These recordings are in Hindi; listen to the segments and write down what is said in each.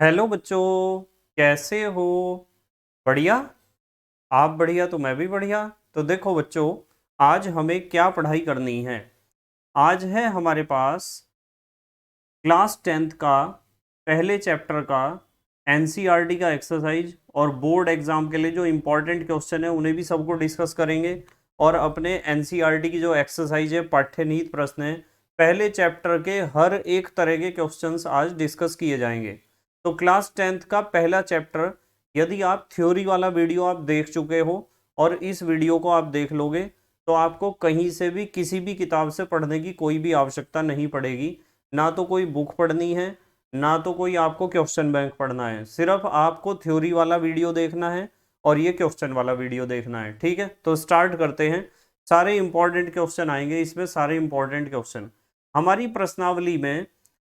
हेलो बच्चों, कैसे हो? बढ़िया। आप बढ़िया तो मैं भी बढ़िया। तो देखो बच्चों, आज हमें क्या पढ़ाई करनी है। आज है हमारे पास क्लास 10th का पहले चैप्टर का एनसीईआरटी का एक्सरसाइज, और बोर्ड एग्जाम के लिए जो इम्पोर्टेंट क्वेश्चन है उन्हें भी सबको डिस्कस करेंगे। और अपने एनसीईआरटी की जो एक्सरसाइज है, पाठ्यनीति प्रश्न है, पहले चैप्टर के हर एक तरह के क्वेश्चंस आज डिस्कस किए जाएंगे। तो क्लास 10th का पहला चैप्टर, यदि आप थ्योरी वाला वीडियो आप देख चुके हो और इस वीडियो को आप देख लोगे, तो आपको कहीं से भी किसी भी किताब से पढ़ने की कोई भी आवश्यकता नहीं पड़ेगी। ना तो कोई बुक पढ़नी है, ना तो कोई आपको क्वेश्चन बैंक पढ़ना है। सिर्फ आपको थ्योरी वाला वीडियो देखना है और ये क्वेश्चन वाला वीडियो देखना है। ठीक है, तो स्टार्ट करते हैं। सारे इंपॉर्टेंट क्वेश्चन आएंगे इसमें, सारे इंपॉर्टेंट क्वेश्चन। हमारी प्रश्नावली में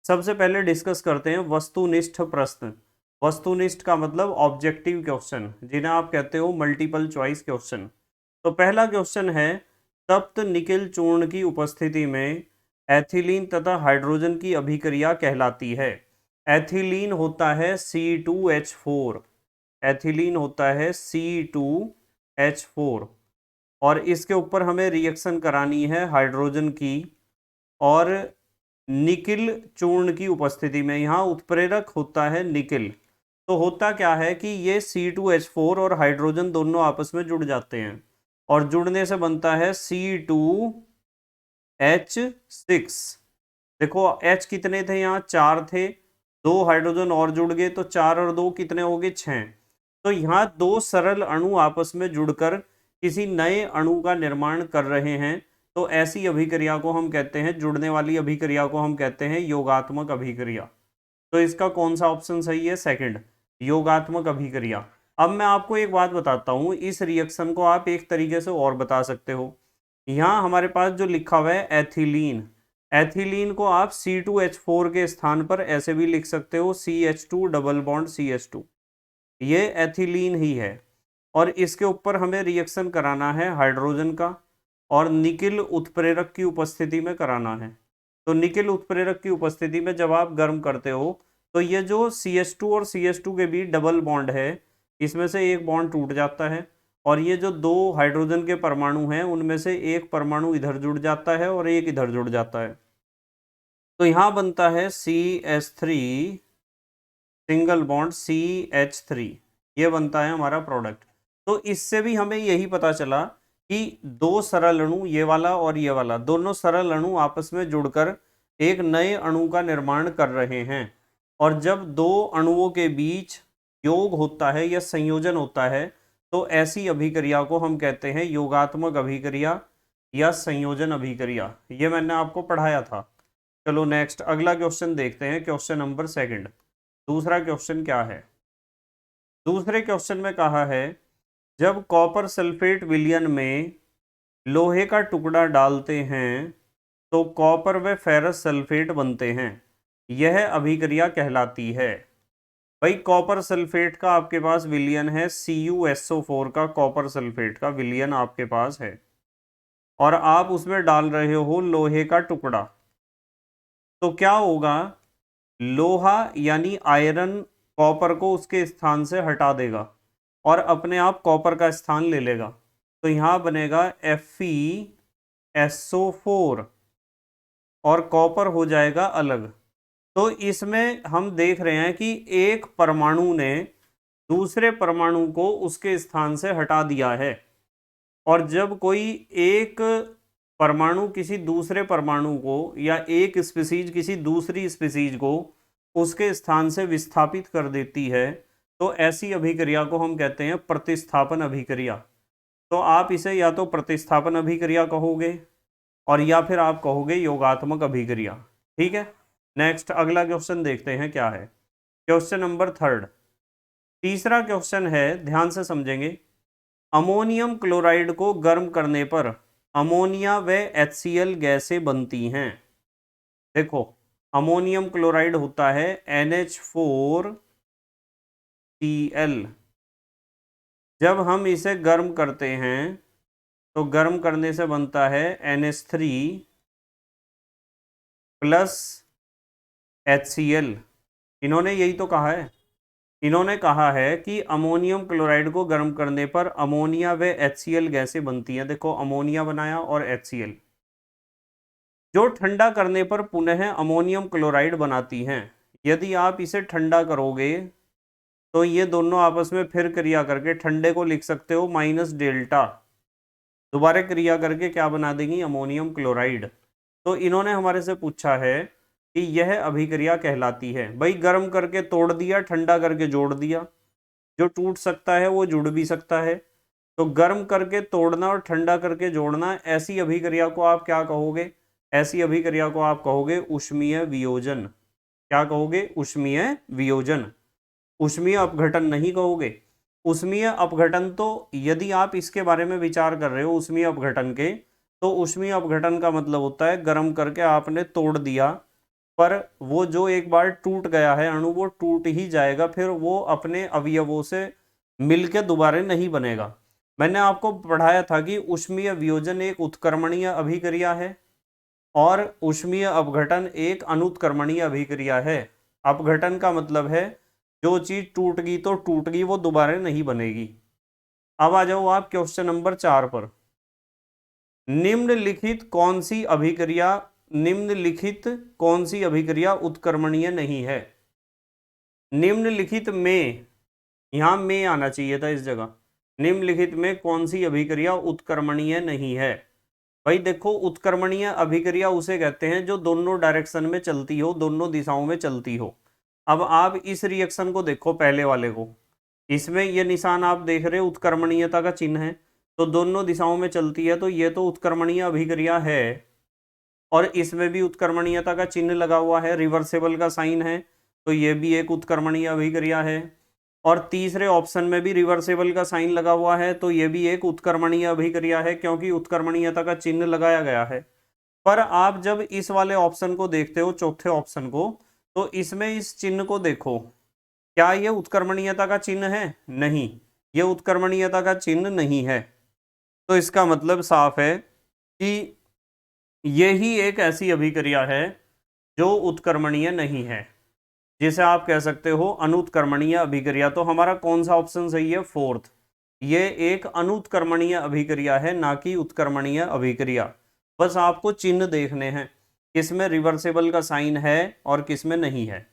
सबसे पहले डिस्कस करते हैं वस्तुनिष्ठ प्रश्न। वस्तुनिष्ठ का मतलब ऑब्जेक्टिव क्वेश्चन, जिन्हें आप कहते हो मल्टीपल चॉइस क्वेश्चन। तो पहला क्वेश्चन है, तप्त निकिल चूर्ण की उपस्थिति में एथिलीन तथा हाइड्रोजन की अभिक्रिया कहलाती है। एथिलीन होता है C2H4। एथिलीन होता है C2H4, और इसके ऊपर हमें रिएक्शन करानी है हाइड्रोजन की। और निकिल चूर्ण की उपस्थिति में यहाँ उत्प्रेरक होता है निकिल। तो होता क्या है कि ये C2H4 और हाइड्रोजन दोनों आपस में जुड़ जाते हैं, और जुड़ने से बनता है C2H6। देखो H कितने थे, यहाँ 4 थे, 2 हाइड्रोजन और जुड़ गए, तो 4 और 2 कितने हो गए, 6। तो यहाँ दो सरल अणु आपस में जुड़कर किसी नए अणु का निर्माण कर रहे हैं। तो ऐसी अभिक्रिया को हम कहते हैं, जुड़ने वाली अभिक्रिया को हम कहते हैं योगात्मक अभिक्रिया। तो इसका कौन सा ऑप्शन सही है? सेकंड, योगात्मक अभिक्रिया। अब मैं आपको एक बात बताता हूं, इस रिएक्शन को आप एक तरीके से और बता सकते हो। यहाँ हमारे पास जो लिखा हुआ है एथिलीन, एथिलीन को आप C2H4 के स्थान पर ऐसे भी लिख सकते हो, CH2 डबल बॉन्ड CH2। ये एथिलीन ही है, और इसके ऊपर हमें रिएक्शन कराना है हाइड्रोजन का, और निकिल उत्प्रेरक की उपस्थिति में कराना है। तो निकिल उत्प्रेरक की उपस्थिति में जब आप गर्म करते हो, तो ये जो CH2 और CH2 के बीच डबल बॉन्ड है, इसमें से एक बॉन्ड टूट जाता है, और ये जो 2 हाइड्रोजन के परमाणु हैं उनमें से एक परमाणु इधर जुड़ जाता है और एक इधर जुड़ जाता है। तो यहां बनता है CH3 सिंगल बॉन्ड CH3। ये बनता है हमारा प्रोडक्ट। तो इससे भी हमें यही पता चला कि दो सरल अणु, ये वाला और ये वाला, दोनों सरल अणु आपस में जुड़कर एक नए अणु का निर्माण कर रहे हैं। और जब दो अणुओं के बीच योग होता है या संयोजन होता है, तो ऐसी अभिक्रिया को हम कहते हैं योगात्मक अभिक्रिया या संयोजन अभिक्रिया। ये मैंने आपको पढ़ाया था। चलो नेक्स्ट, अगला क्वेश्चन देखते हैं, क्वेश्चन नंबर सेकंड। दूसरा क्वेश्चन क्या है? दूसरे क्वेश्चन में कहा है, जब कॉपर सल्फेट विलयन में लोहे का टुकड़ा डालते हैं तो कॉपर व फेरस सल्फेट बनते हैं। यह अभिक्रिया कहलाती है। भाई कॉपर सल्फेट का आपके पास विलयन है, CuSO4 का कॉपर सल्फेट का विलयन आपके पास है, और आप उसमें डाल रहे हो लोहे का टुकड़ा। तो क्या होगा, लोहा यानी आयरन कॉपर को उसके स्थान से हटा देगा और अपने आप कॉपर का स्थान ले लेगा। तो यहां बनेगा FeSO4, और कॉपर हो जाएगा अलग। तो इसमें हम देख रहे हैं कि एक परमाणु ने दूसरे परमाणु को उसके स्थान से हटा दिया है। और जब कोई एक परमाणु किसी दूसरे परमाणु को, या एक स्पीसीज किसी दूसरी स्पीसीज को उसके स्थान से विस्थापित कर देती है, तो ऐसी अभिक्रिया को हम कहते हैं प्रतिस्थापन अभिक्रिया। तो आप इसे या तो प्रतिस्थापन अभिक्रिया कहोगे, और या फिर आप कहोगे योगात्मक अभिक्रिया। ठीक है, नेक्स्ट अगला क्वेश्चन देखते हैं क्या है। क्वेश्चन नंबर थर्ड, तीसरा क्वेश्चन है, ध्यान से समझेंगे। अमोनियम क्लोराइड को गर्म करने पर अमोनिया व HCl गैसें बनती हैं। देखो, अमोनियम क्लोराइड होता है NH4Cl। जब हम इसे गर्म करते हैं तो गर्म करने से बनता है NH3 प्लस HCl। इन्होंने यही तो कहा है। इन्होंने कहा है कि अमोनियम क्लोराइड को गर्म करने पर अमोनिया व HCl गैसें बनती हैं। देखो अमोनिया बनाया और HCl, जो ठंडा करने पर पुनः अमोनियम क्लोराइड बनाती हैं। यदि आप इसे ठंडा करोगे तो ये दोनों आपस में फिर क्रिया करके ठंडे को लिख सकते हो माइनस डेल्टा, दोबारा क्रिया करके क्या बना देंगी, अमोनियम क्लोराइड। तो इन्होंने हमारे से पूछा है कि यह अभिक्रिया कहलाती है। भाई गर्म करके तोड़ दिया, ठंडा करके जोड़ दिया, जो टूट सकता है वो जुड़ भी सकता है। तो गर्म करके तोड़ना और ठंडा करके जोड़ना, ऐसी अभिक्रिया को आप क्या कहोगे, ऐसी अभिक्रिया को आप कहोगे ऊष्मीय वियोजन। क्या कहोगे, ऊष्मीय वियोजन। ऊष्मीय अपघटन नहीं कहोगे। ऊष्मीय अपघटन तो यदि आप इसके बारे में विचार कर रहे हो ऊष्मीय अपघटन के, तो ऊष्मीय अपघटन का मतलब होता है गर्म करके आपने तोड़ दिया, पर वो जो एक बार टूट गया है अणु वो टूट ही जाएगा, फिर वो अपने अवयवों से मिलके दोबारा नहीं बनेगा। मैंने आपको पढ़ाया था कि ऊष्मीय वियोजन एक उत्क्रमणीय अभिक्रिया है और ऊष्मीय अपघटन एक अनुत्क्रमणीय अभिक्रिया है। अपघटन का मतलब है जो चीज टूट गई तो टूट गई, वो दोबारा नहीं बनेगी। अब आ जाओ आप क्वेश्चन नंबर 4 पर। निम्नलिखित कौन सी अभिक्रिया, निम्नलिखित कौन सी अभिक्रिया उत्क्रमणीय नहीं है। निम्नलिखित में, यहां में आना चाहिए था इस जगह। निम्नलिखित में कौन सी अभिक्रिया उत्क्रमणीय नहीं है। भाई देखो उत्क्रमणीय अभिक्रिया उसे कहते हैं जो दोनों डायरेक्शन में चलती हो, दोनों दिशाओं में चलती हो। अब आप इस रिएक्शन को देखो, पहले वाले को, इसमें ये निशान आप देख रहे हो उत्क्रमणीयता का चिन्ह है, तो दोनों दिशाओं में चलती है, तो ये तो उत्क्रमणीय अभिक्रिया है। और इसमें भी उत्क्रमणीयता का चिन्ह लगा हुआ है, रिवर्सेबल का साइन है, तो ये भी एक उत्क्रमणीय अभिक्रिया है। और तीसरे ऑप्शन में भी रिवर्सेबल का साइन लगा हुआ है, तो ये भी एक उत्क्रमणीय अभिक्रिया है, क्योंकि उत्क्रमणीयता का चिन्ह लगाया गया है। पर आप जब इस वाले ऑप्शन को देखते हो, चौथे ऑप्शन को, तो इसमें इस चिन्ह को देखो, क्या ये उत्क्रमणीयता का चिन्ह है? नहीं, ये उत्क्रमणीयता का चिन्ह नहीं है। तो इसका मतलब साफ है कि यही एक ऐसी अभिक्रिया है जो उत्क्रमणीय नहीं है, जिसे आप कह सकते हो अनुत्क्रमणीय अभिक्रिया। तो हमारा कौन सा ऑप्शन सही है? फोर्थ। ये एक अनुत्क्रमणीय अभिक्रिया है, ना कि उत्क्रमणीय अभिक्रिया। बस आपको चिन्ह देखने हैं, किसमें रिवर्सेबल का साइन है और किसमें नहीं है।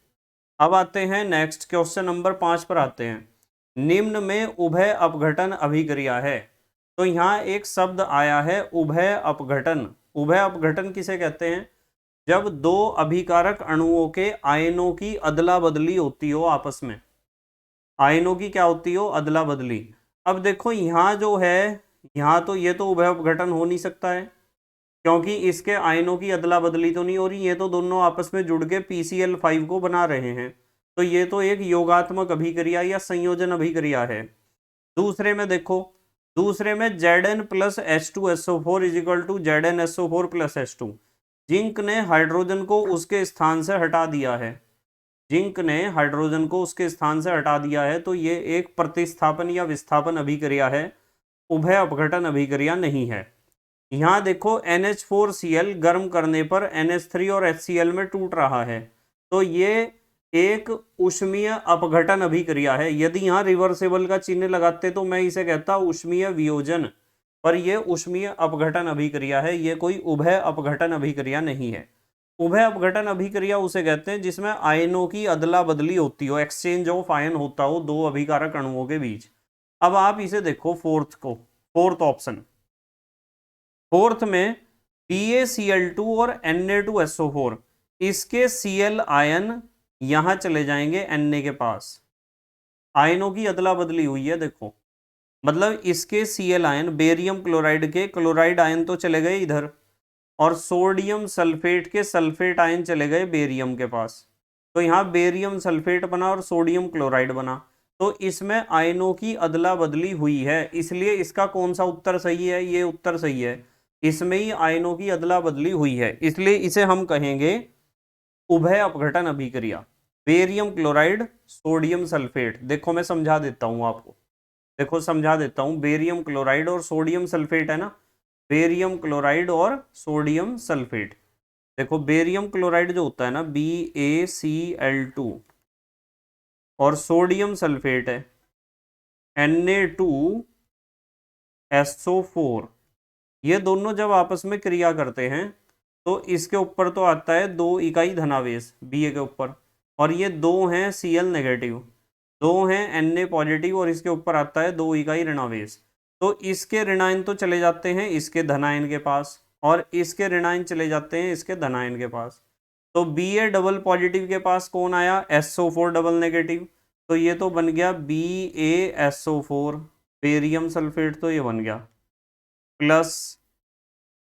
अब आते हैं नेक्स्ट क्वेश्चन नंबर 5 पर आते हैं। निम्न में उभय अपघटन अभिक्रिया है। तो यहाँ एक शब्द आया है उभय अपघटन। उभय अपघटन किसे कहते हैं? जब दो अभिकारक अणुओं के आयनों की अदला बदली होती हो आपस में। आयनों की क्या होती हो? अदला बदली। अब देखो यहाँ जो है, यहाँ तो ये तो उभय अपघटन हो नहीं सकता है, क्योंकि इसके आयनों की अदला बदली तो नहीं हो रही, ये तो दोनों आपस में जुड़ के PCl5 को बना रहे हैं। तो ये तो एक योगात्मक अभिक्रिया या संयोजन अभिक्रिया है। दूसरे में देखो, दूसरे में Zn plus H2SO4 is equal to ZnSO4 plus H2। Zinc ने हाइड्रोजन को उसके स्थान से हटा दिया है, जिंक ने हाइड्रोजन को उसके स्थान से हटा दिया है, तो ये एक प्रतिस्थापन या विस्थापन अभिक्रिया है, उभय अपघटन अभिक्रिया नहीं है। यहाँ देखो NH4Cl गर्म करने पर NH3 और HCl में टूट रहा है, तो ये एक ऊष्मीय अपघटन अभिक्रिया है। यदि यहाँ रिवर्सेबल का चिन्ह लगाते तो मैं इसे कहता ऊष्मीय वियोजन, पर यह ऊष्मीय अपघटन अभिक्रिया है, ये कोई उभय अपघटन अभिक्रिया नहीं है। उभय अपघटन अभिक्रिया उसे कहते हैं जिसमें आयनों की अदला बदली होती हो, एक्सचेंज ऑफ आयन होता हो दो अभिकारक अणुओं के बीच। अब आप इसे देखो फोर्थ को, फोर्थ ऑप्शन। फोर्थ में PaCl2 और Na2SO4, इसके Cl आयन यहां चले जाएंगे Na के पास। आयनों की अदला बदली हुई है देखो, मतलब इसके Cl आयन, बेरियम क्लोराइड के क्लोराइड आयन तो चले गए इधर, और सोडियम सल्फेट के सल्फेट आयन चले गए बेरियम के पास। तो यहाँ बेरियम सल्फेट बना और सोडियम क्लोराइड बना, तो इसमें आयनों की अदला बदली हुई है, इसलिए इसका कौन सा उत्तर सही है? ये उत्तर सही है, इसमें ही आयनों की अदला बदली हुई है, इसलिए इसे हम कहेंगे उभय अपघटन अभिक्रिया। बेरियम क्लोराइड सोडियम सल्फेट, देखो मैं समझा देता हूं आपको, देखो समझा देता हूं, बेरियम क्लोराइड और सोडियम सल्फेट है ना, बेरियम क्लोराइड और सोडियम सल्फेट। देखो बेरियम क्लोराइड जो होता है ना BaCl2, और सोडियम सल्फेट है Na2SO4, ये दोनों जब आपस में क्रिया करते हैं तो इसके ऊपर तो आता है 2 इकाई धनावेश Ba के ऊपर, और ये दो हैं Cl नेगेटिव, दो हैं Na पॉजिटिव, और इसके ऊपर आता है 2 इकाई ऋणावेश। तो इसके ऋणायन तो चले जाते हैं इसके धनायन के पास, और इसके ऋणायन चले जाते हैं इसके धनायन के पास। तो Ba डबल पॉजिटिव के पास कौन आया, SO4 डबल नेगेटिव, तो ये तो बन गया BaSO4 बेरियम सल्फेट, तो ये बन गया, प्लस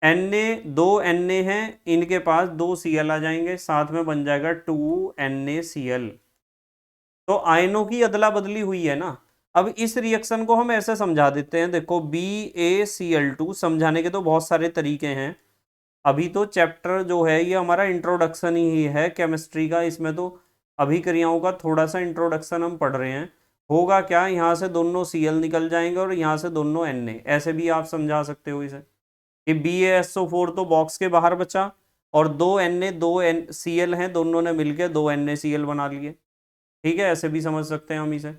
दो Na हैं, इनके पास 2 Cl आ जाएंगे, साथ में बन जाएगा 2NaCl। तो आयनों की अदला बदली हुई है ना। अब इस रिएक्शन को हम ऐसे समझा देते हैं, देखो BaCl2, समझाने के तो बहुत सारे तरीके हैं, अभी तो चैप्टर जो है ये हमारा इंट्रोडक्शन ही है केमिस्ट्री का, इसमें तो अभिक्रियाओं का थोड़ा सा इंट्रोडक्शन हम पढ़ रहे हैं। होगा क्या, यहाँ से दोनों Cl निकल जाएंगे और यहाँ से दोनों Na, ऐसे भी आप समझा सकते हो इसे कि BaSO4 तो बॉक्स के बाहर बचा, और 2 Na 2 Cl हैं, दोनों ने मिलकर 2 NaCl बना लिए। ठीक है, ऐसे भी समझ सकते हैं हम इसे।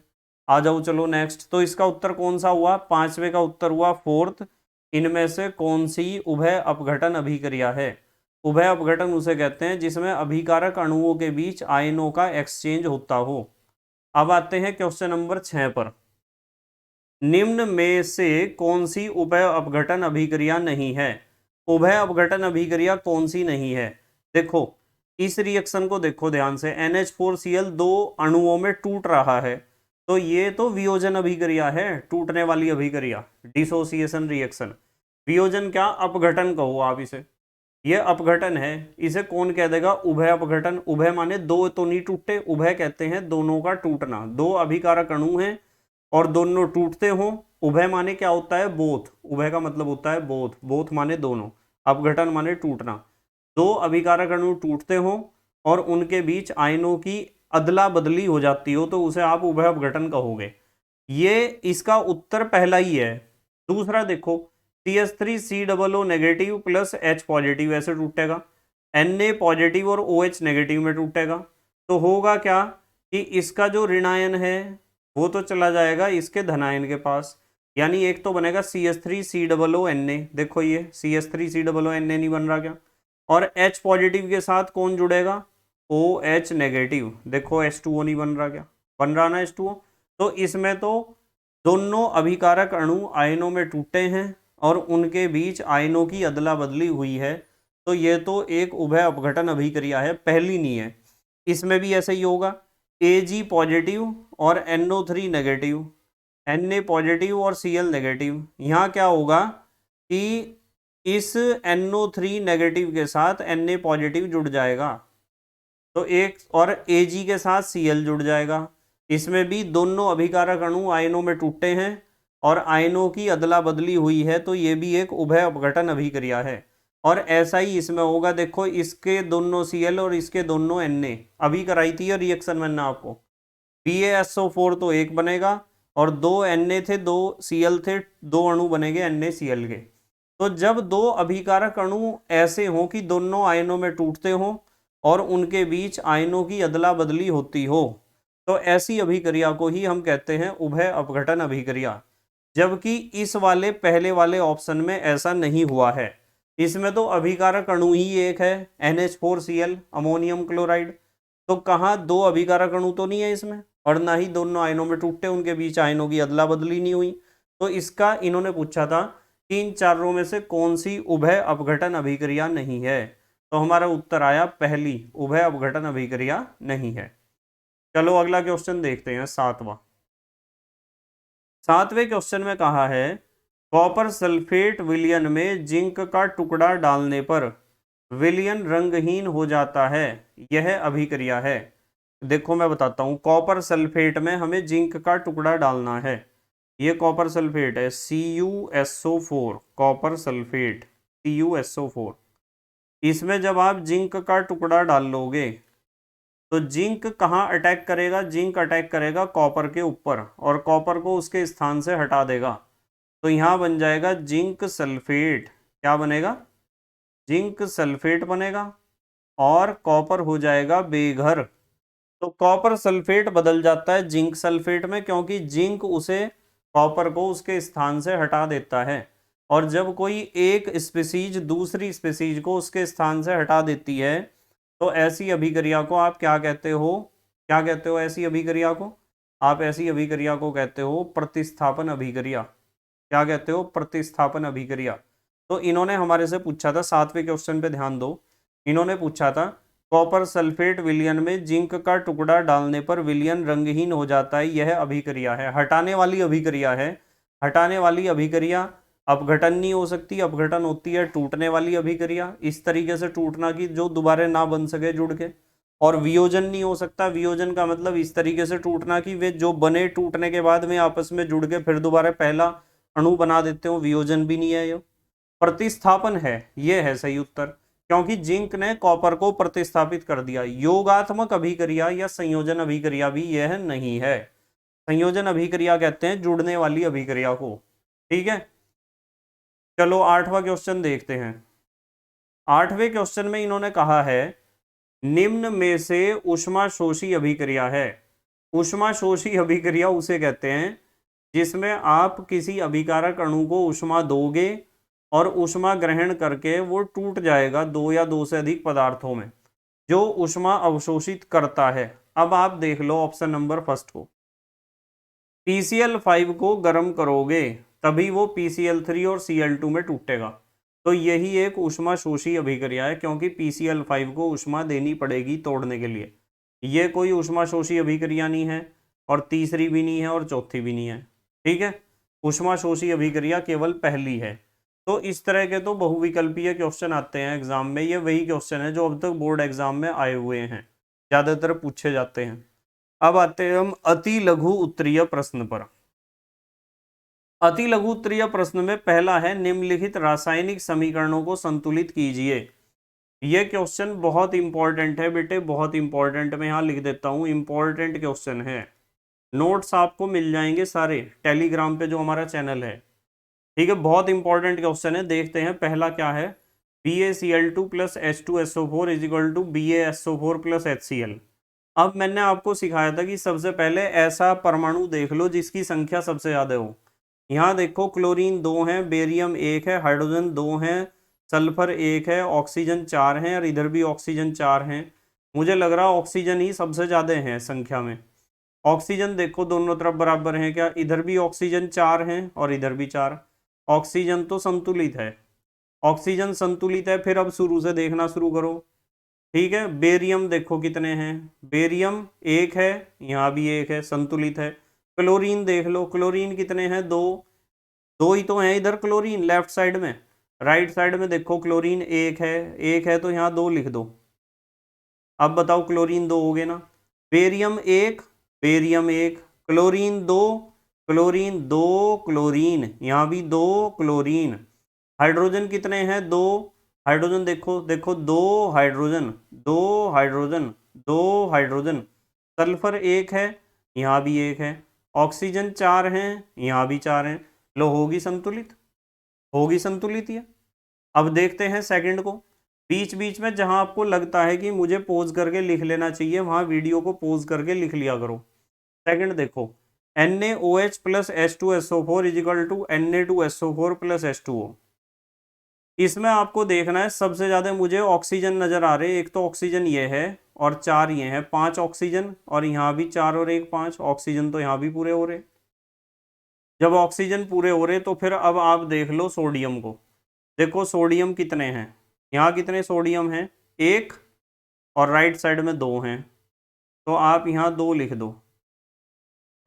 आ जाओ चलो नेक्स्ट, तो इसका उत्तर कौन सा हुआ, पांचवे का उत्तर हुआ फोर्थ, इनमें से कौन सी उभय अपघटन अभिक्रिया है। उभय अपघटन उसे कहते हैं जिसमें अभिकारक अणुओं के बीच आयनों का एक्सचेंज होता हो। अब आते हैं क्वेश्चन नंबर 6 पर। निम्न में से कौन सी उभय अपघटन अभिक्रिया नहीं है। उभय अपघटन अभिक्रिया कौन सी नहीं है, देखो इस रिएक्शन को देखो ध्यान से, NH4Cl 2 अणुओं में टूट रहा है, तो ये तो वियोजन अभिक्रिया है, टूटने वाली अभिक्रिया, डिसोसिएशन रिएक्शन। वियोजन क्या, अपघटन कहो आप इसे, ये अपघटन है, इसे कौन कह देगा, उभय अपघटन। उभय माने दो तो नहीं टूटते, उभय कहते हैं दोनों का टूटना, दो अभिकारक अणु हैं और दोनों टूटते हों। उभय माने क्या होता है, बोथ, उभय का मतलब होता है बोथ, बोथ माने दोनों, अपघटन माने टूटना, दो अभिकारक अणु टूटते हों और उनके बीच आयनों की अदला बदली हो जाती हो, तो उसे आप उभय अपघटन कहोगे। ये इसका उत्तर पहला ही है। दूसरा देखो, CH3COO negative plus H positive ऐसे टूटेगा, Na पॉजिटिव और OH नेगेटिव में टूटेगा, तो होगा क्या कि इसका जो ऋणायन है वो तो चला जाएगा इसके धनायन के पास, यानी एक तो बनेगा CH3COO Na, देखो ये CH3COO Na नहीं बन रहा क्या, और H पॉजिटिव के साथ कौन जुड़ेगा, OH नेगेटिव, देखो H2O नहीं बन रहा क्या, बन रहा ना H2O। तो इसमें तो दोनों अभिकारक अणु आयनों में टूटे हैं और उनके बीच आयनों की अदला बदली हुई है, तो ये तो एक उभय अपघटन अभिक्रिया है, पहली नहीं है। इसमें भी ऐसे ही होगा, Ag पॉजिटिव और NO3 नेगेटिव, Na पॉजिटिव और Cl नेगेटिव, यहाँ क्या होगा कि इस NO3 नेगेटिव के साथ Na पॉजिटिव जुड़ जाएगा, तो एक और Ag के साथ Cl जुड़ जाएगा, इसमें भी दोनों अभिकारक अणु आयनों में टूटे हैं और आयनों की अदला बदली हुई है, तो ये भी एक उभय अपघटन अभिक्रिया है। और ऐसा ही इसमें होगा, देखो इसके दोनों Cl और इसके दोनों Na, अभी कराई थी ये रिएक्शन मैंने आपको, BaSO4 तो एक बनेगा और 2 Na थे, 2 Cl थे, 2 अणु बनेंगे NaCl के। तो जब दो अभिकारक अणु ऐसे हों कि दोनों आयनों में टूटते हों और उनके बीच आयनों की अदला बदली होती हो, तो ऐसी अभिक्रिया को ही हम कहते हैं उभय अपघटन अभिक्रिया। जबकि इस वाले पहले वाले ऑप्शन में ऐसा नहीं हुआ है, इसमें तो अभिकारक अणु ही एक है, NH4Cl अमोनियम क्लोराइड, तो कहाँ दो अभिकारक अणु तो नहीं है इसमें, और ना ही दोनों आयनों में टूटे, उनके बीच आयनों की अदला बदली नहीं हुई। तो इसका इन्होंने पूछा था तीन चारों में से कौन सी उभय अपघटन अभिक्रिया नहीं है, तो हमारा उत्तर आया पहली, उभय अपघटन अभिक्रिया नहीं है। चलो अगला क्वेश्चन देखते हैं, सातवें क्वेश्चन में कहा है, कॉपर सल्फेट विलयन में जिंक का टुकड़ा डालने पर विलयन रंगहीन हो जाता है, यह अभिक्रिया है। देखो मैं बताता हूं, कॉपर सल्फेट में हमें जिंक का टुकड़ा डालना है, ये कॉपर सल्फेट है CuSO4, कॉपर सल्फेट CuSO4, इसमें जब आप जिंक का टुकड़ा डाल लोगे तो जिंक कहाँ अटैक करेगा, जिंक अटैक करेगा कॉपर के ऊपर और कॉपर को उसके स्थान से हटा देगा, तो यहाँ बन जाएगा जिंक सल्फेट, क्या बनेगा, जिंक सल्फेट बनेगा, और कॉपर हो जाएगा बेघर, तो कॉपर सल्फेट बदल जाता है जिंक सल्फेट में, क्योंकि जिंक उसे कॉपर को उसके स्थान से हटा देता है। और जब कोई एक स्पीसीज दूसरी स्पीसीज को उसके स्थान से हटा देती है, तो ऐसी अभिक्रिया को आप क्या कहते हो? क्या कहते हो ऐसी अभिक्रिया को? आप ऐसी अभिक्रिया को कहते हो प्रतिस्थापन अभिक्रिया। क्या कहते हो? प्रतिस्थापन अभिक्रिया। तो इन्होंने हमारे से पूछा था 7वें क्वेश्चन पे ध्यान दो। इन्होंने पूछा था कॉपर सल्फेट विलयन में जिंक का टुकड़ा डालने पर विलयन रंगहीन हो जाता है, यह अभिक्रिया है। हटाने वाली अभिक्रिया है। हटाने वाली अभिक्रिया अपघटन नहीं हो सकती, अपघटन होती है टूटने वाली अभिक्रिया, इस तरीके से टूटना कि जो दोबारा ना बन सके जुड़ के। और वियोजन नहीं हो सकता, वियोजन का मतलब इस तरीके से टूटना कि वे जो बने टूटने के बाद में आपस में जुड़ के फिर दोबारा पहला अणु बना देते हो, वियोजन भी नहीं है। ये प्रतिस्थापन है, ये है सही उत्तर, क्योंकि जिंक ने कॉपर को प्रतिस्थापित कर दिया। योगात्मक अभिक्रिया या संयोजन अभिक्रिया भी यह नहीं है। संयोजन अभिक्रिया कहते हैं जुड़ने वाली अभिक्रिया को। ठीक है, चलो 8वां क्वेश्चन देखते हैं। 8वें क्वेश्चन में इन्होंने कहा है निम्न में से ऊष्माशोषी अभिक्रिया है। ऊष्माशोषी अभिक्रिया उसे कहते हैं जिसमें आप किसी अभिकारक अणु को ऊष्मा दोगे और ऊष्मा ग्रहण करके वो टूट जाएगा दो या दो से अधिक पदार्थों में, जो ऊष्मा अवशोषित करता है। अब आप देख लो ऑप्शन नंबर फर्स्ट को। PCl5 को गर्म करोगे तभी वो PCl3 और Cl2 में टूटेगा। तो यही एक ऊष्माशोषी अभिक्रिया है, क्योंकि PCl5 को ऊष्मा देनी पड़ेगी तोड़ने के लिए। ये कोई ऊष्माशोषी अभिक्रिया नहीं है, और तीसरी भी नहीं है, और चौथी भी नहीं है। ठीक है, ऊष्माशोषी अभिक्रिया केवल पहली है। तो इस तरह के तो बहुविकल्पीय क्वेश्चन आते हैं एग्जाम में। ये वही क्वेश्चन है जो अब तक बोर्ड एग्जाम में आए हुए हैं, ज्यादातर पूछे जाते हैं। अब आते हैं हम अति लघु उत्तरीय प्रश्न पर। अति लघु उत्तरीय प्रश्न में पहला है निम्नलिखित रासायनिक समीकरणों को संतुलित कीजिए। यह क्वेश्चन बहुत इंपॉर्टेंट है बेटे, बहुत इंपॉर्टेंट। मैं यहाँ लिख देता हूँ, इंपॉर्टेंट क्वेश्चन है। नोट्स आपको मिल जाएंगे सारे टेलीग्राम पे जो हमारा चैनल है। ठीक है, बहुत इंपॉर्टेंट क्वेश्चन है। देखते हैं पहला क्या है। BaCl2 plus H2SO4 is equal to BaSO4 plus HCl। अब मैंने आपको सिखाया था कि सबसे पहले ऐसा परमाणु देख लो जिसकी संख्या सबसे ज्यादा हो। यहाँ देखो क्लोरीन 2 है, बेरियम 1 है, हाइड्रोजन 2 है, सल्फर 1 है, ऑक्सीजन 4 है, और इधर भी ऑक्सीजन 4 है। मुझे लग रहा है ऑक्सीजन ही सबसे ज्यादा है संख्या में। ऑक्सीजन देखो दोनों तरफ बराबर है क्या? इधर भी ऑक्सीजन 4 है और इधर भी 4। ऑक्सीजन तो संतुलित है, ऑक्सीजन संतुलित है। फिर अब शुरू से देखना शुरू करो। ठीक है, बेरियम देखो कितने हैं, बेरियम 1 है, यहाँ भी 1 है, संतुलित है। क्लोरीन देख लो, क्लोरीन कितने हैं? 2। 2 ही तो हैं इधर क्लोरीन लेफ्ट साइड में। राइट साइड में देखो क्लोरीन 1 है, 1 है तो यहाँ 2 लिख दो। अब बताओ क्लोरीन 2 हो गए ना। Barium 1, barium 1, chlorine 2, chlorine 2, chlorine यहाँ भी 2 क्लोरीन। हाइड्रोजन कितने हैं? 2। हाइड्रोजन देखो देखो 2 हाइड्रोजन, 2 हाइड्रोजन, 2 हाइड्रोजन। सल्फर 1 है, यहाँ भी 1 है। ऑक्सीजन 4 हैं, यहाँ भी 4 हैं। लो होगी संतुलित, होगी संतुलित ये। अब देखते हैं सेकंड को। बीच बीच में जहां आपको लगता है कि मुझे पोज करके लिख लेना चाहिए, वहां वीडियो को पोज करके लिख लिया करो। सेकंड देखो, NaOH plus H2SO4 is equal to Na2SO4 plus H2O। इसमें आपको देखना है सबसे ज्यादा मुझे ऑक्सीजन नजर आ रहे हैं। एक तो ऑक्सीजन ये है और 4 ये है, 5 ऑक्सीजन, और यहाँ भी 4 और 1 5 ऑक्सीजन, तो यहाँ भी पूरे हो रहे। जब ऑक्सीजन पूरे हो रहे तो फिर अब आप देख लो सोडियम को। देखो सोडियम कितने हैं, यहाँ कितने सोडियम हैं? 1, और राइट साइड में 2 हैं, तो आप यहाँ 2 लिख दो।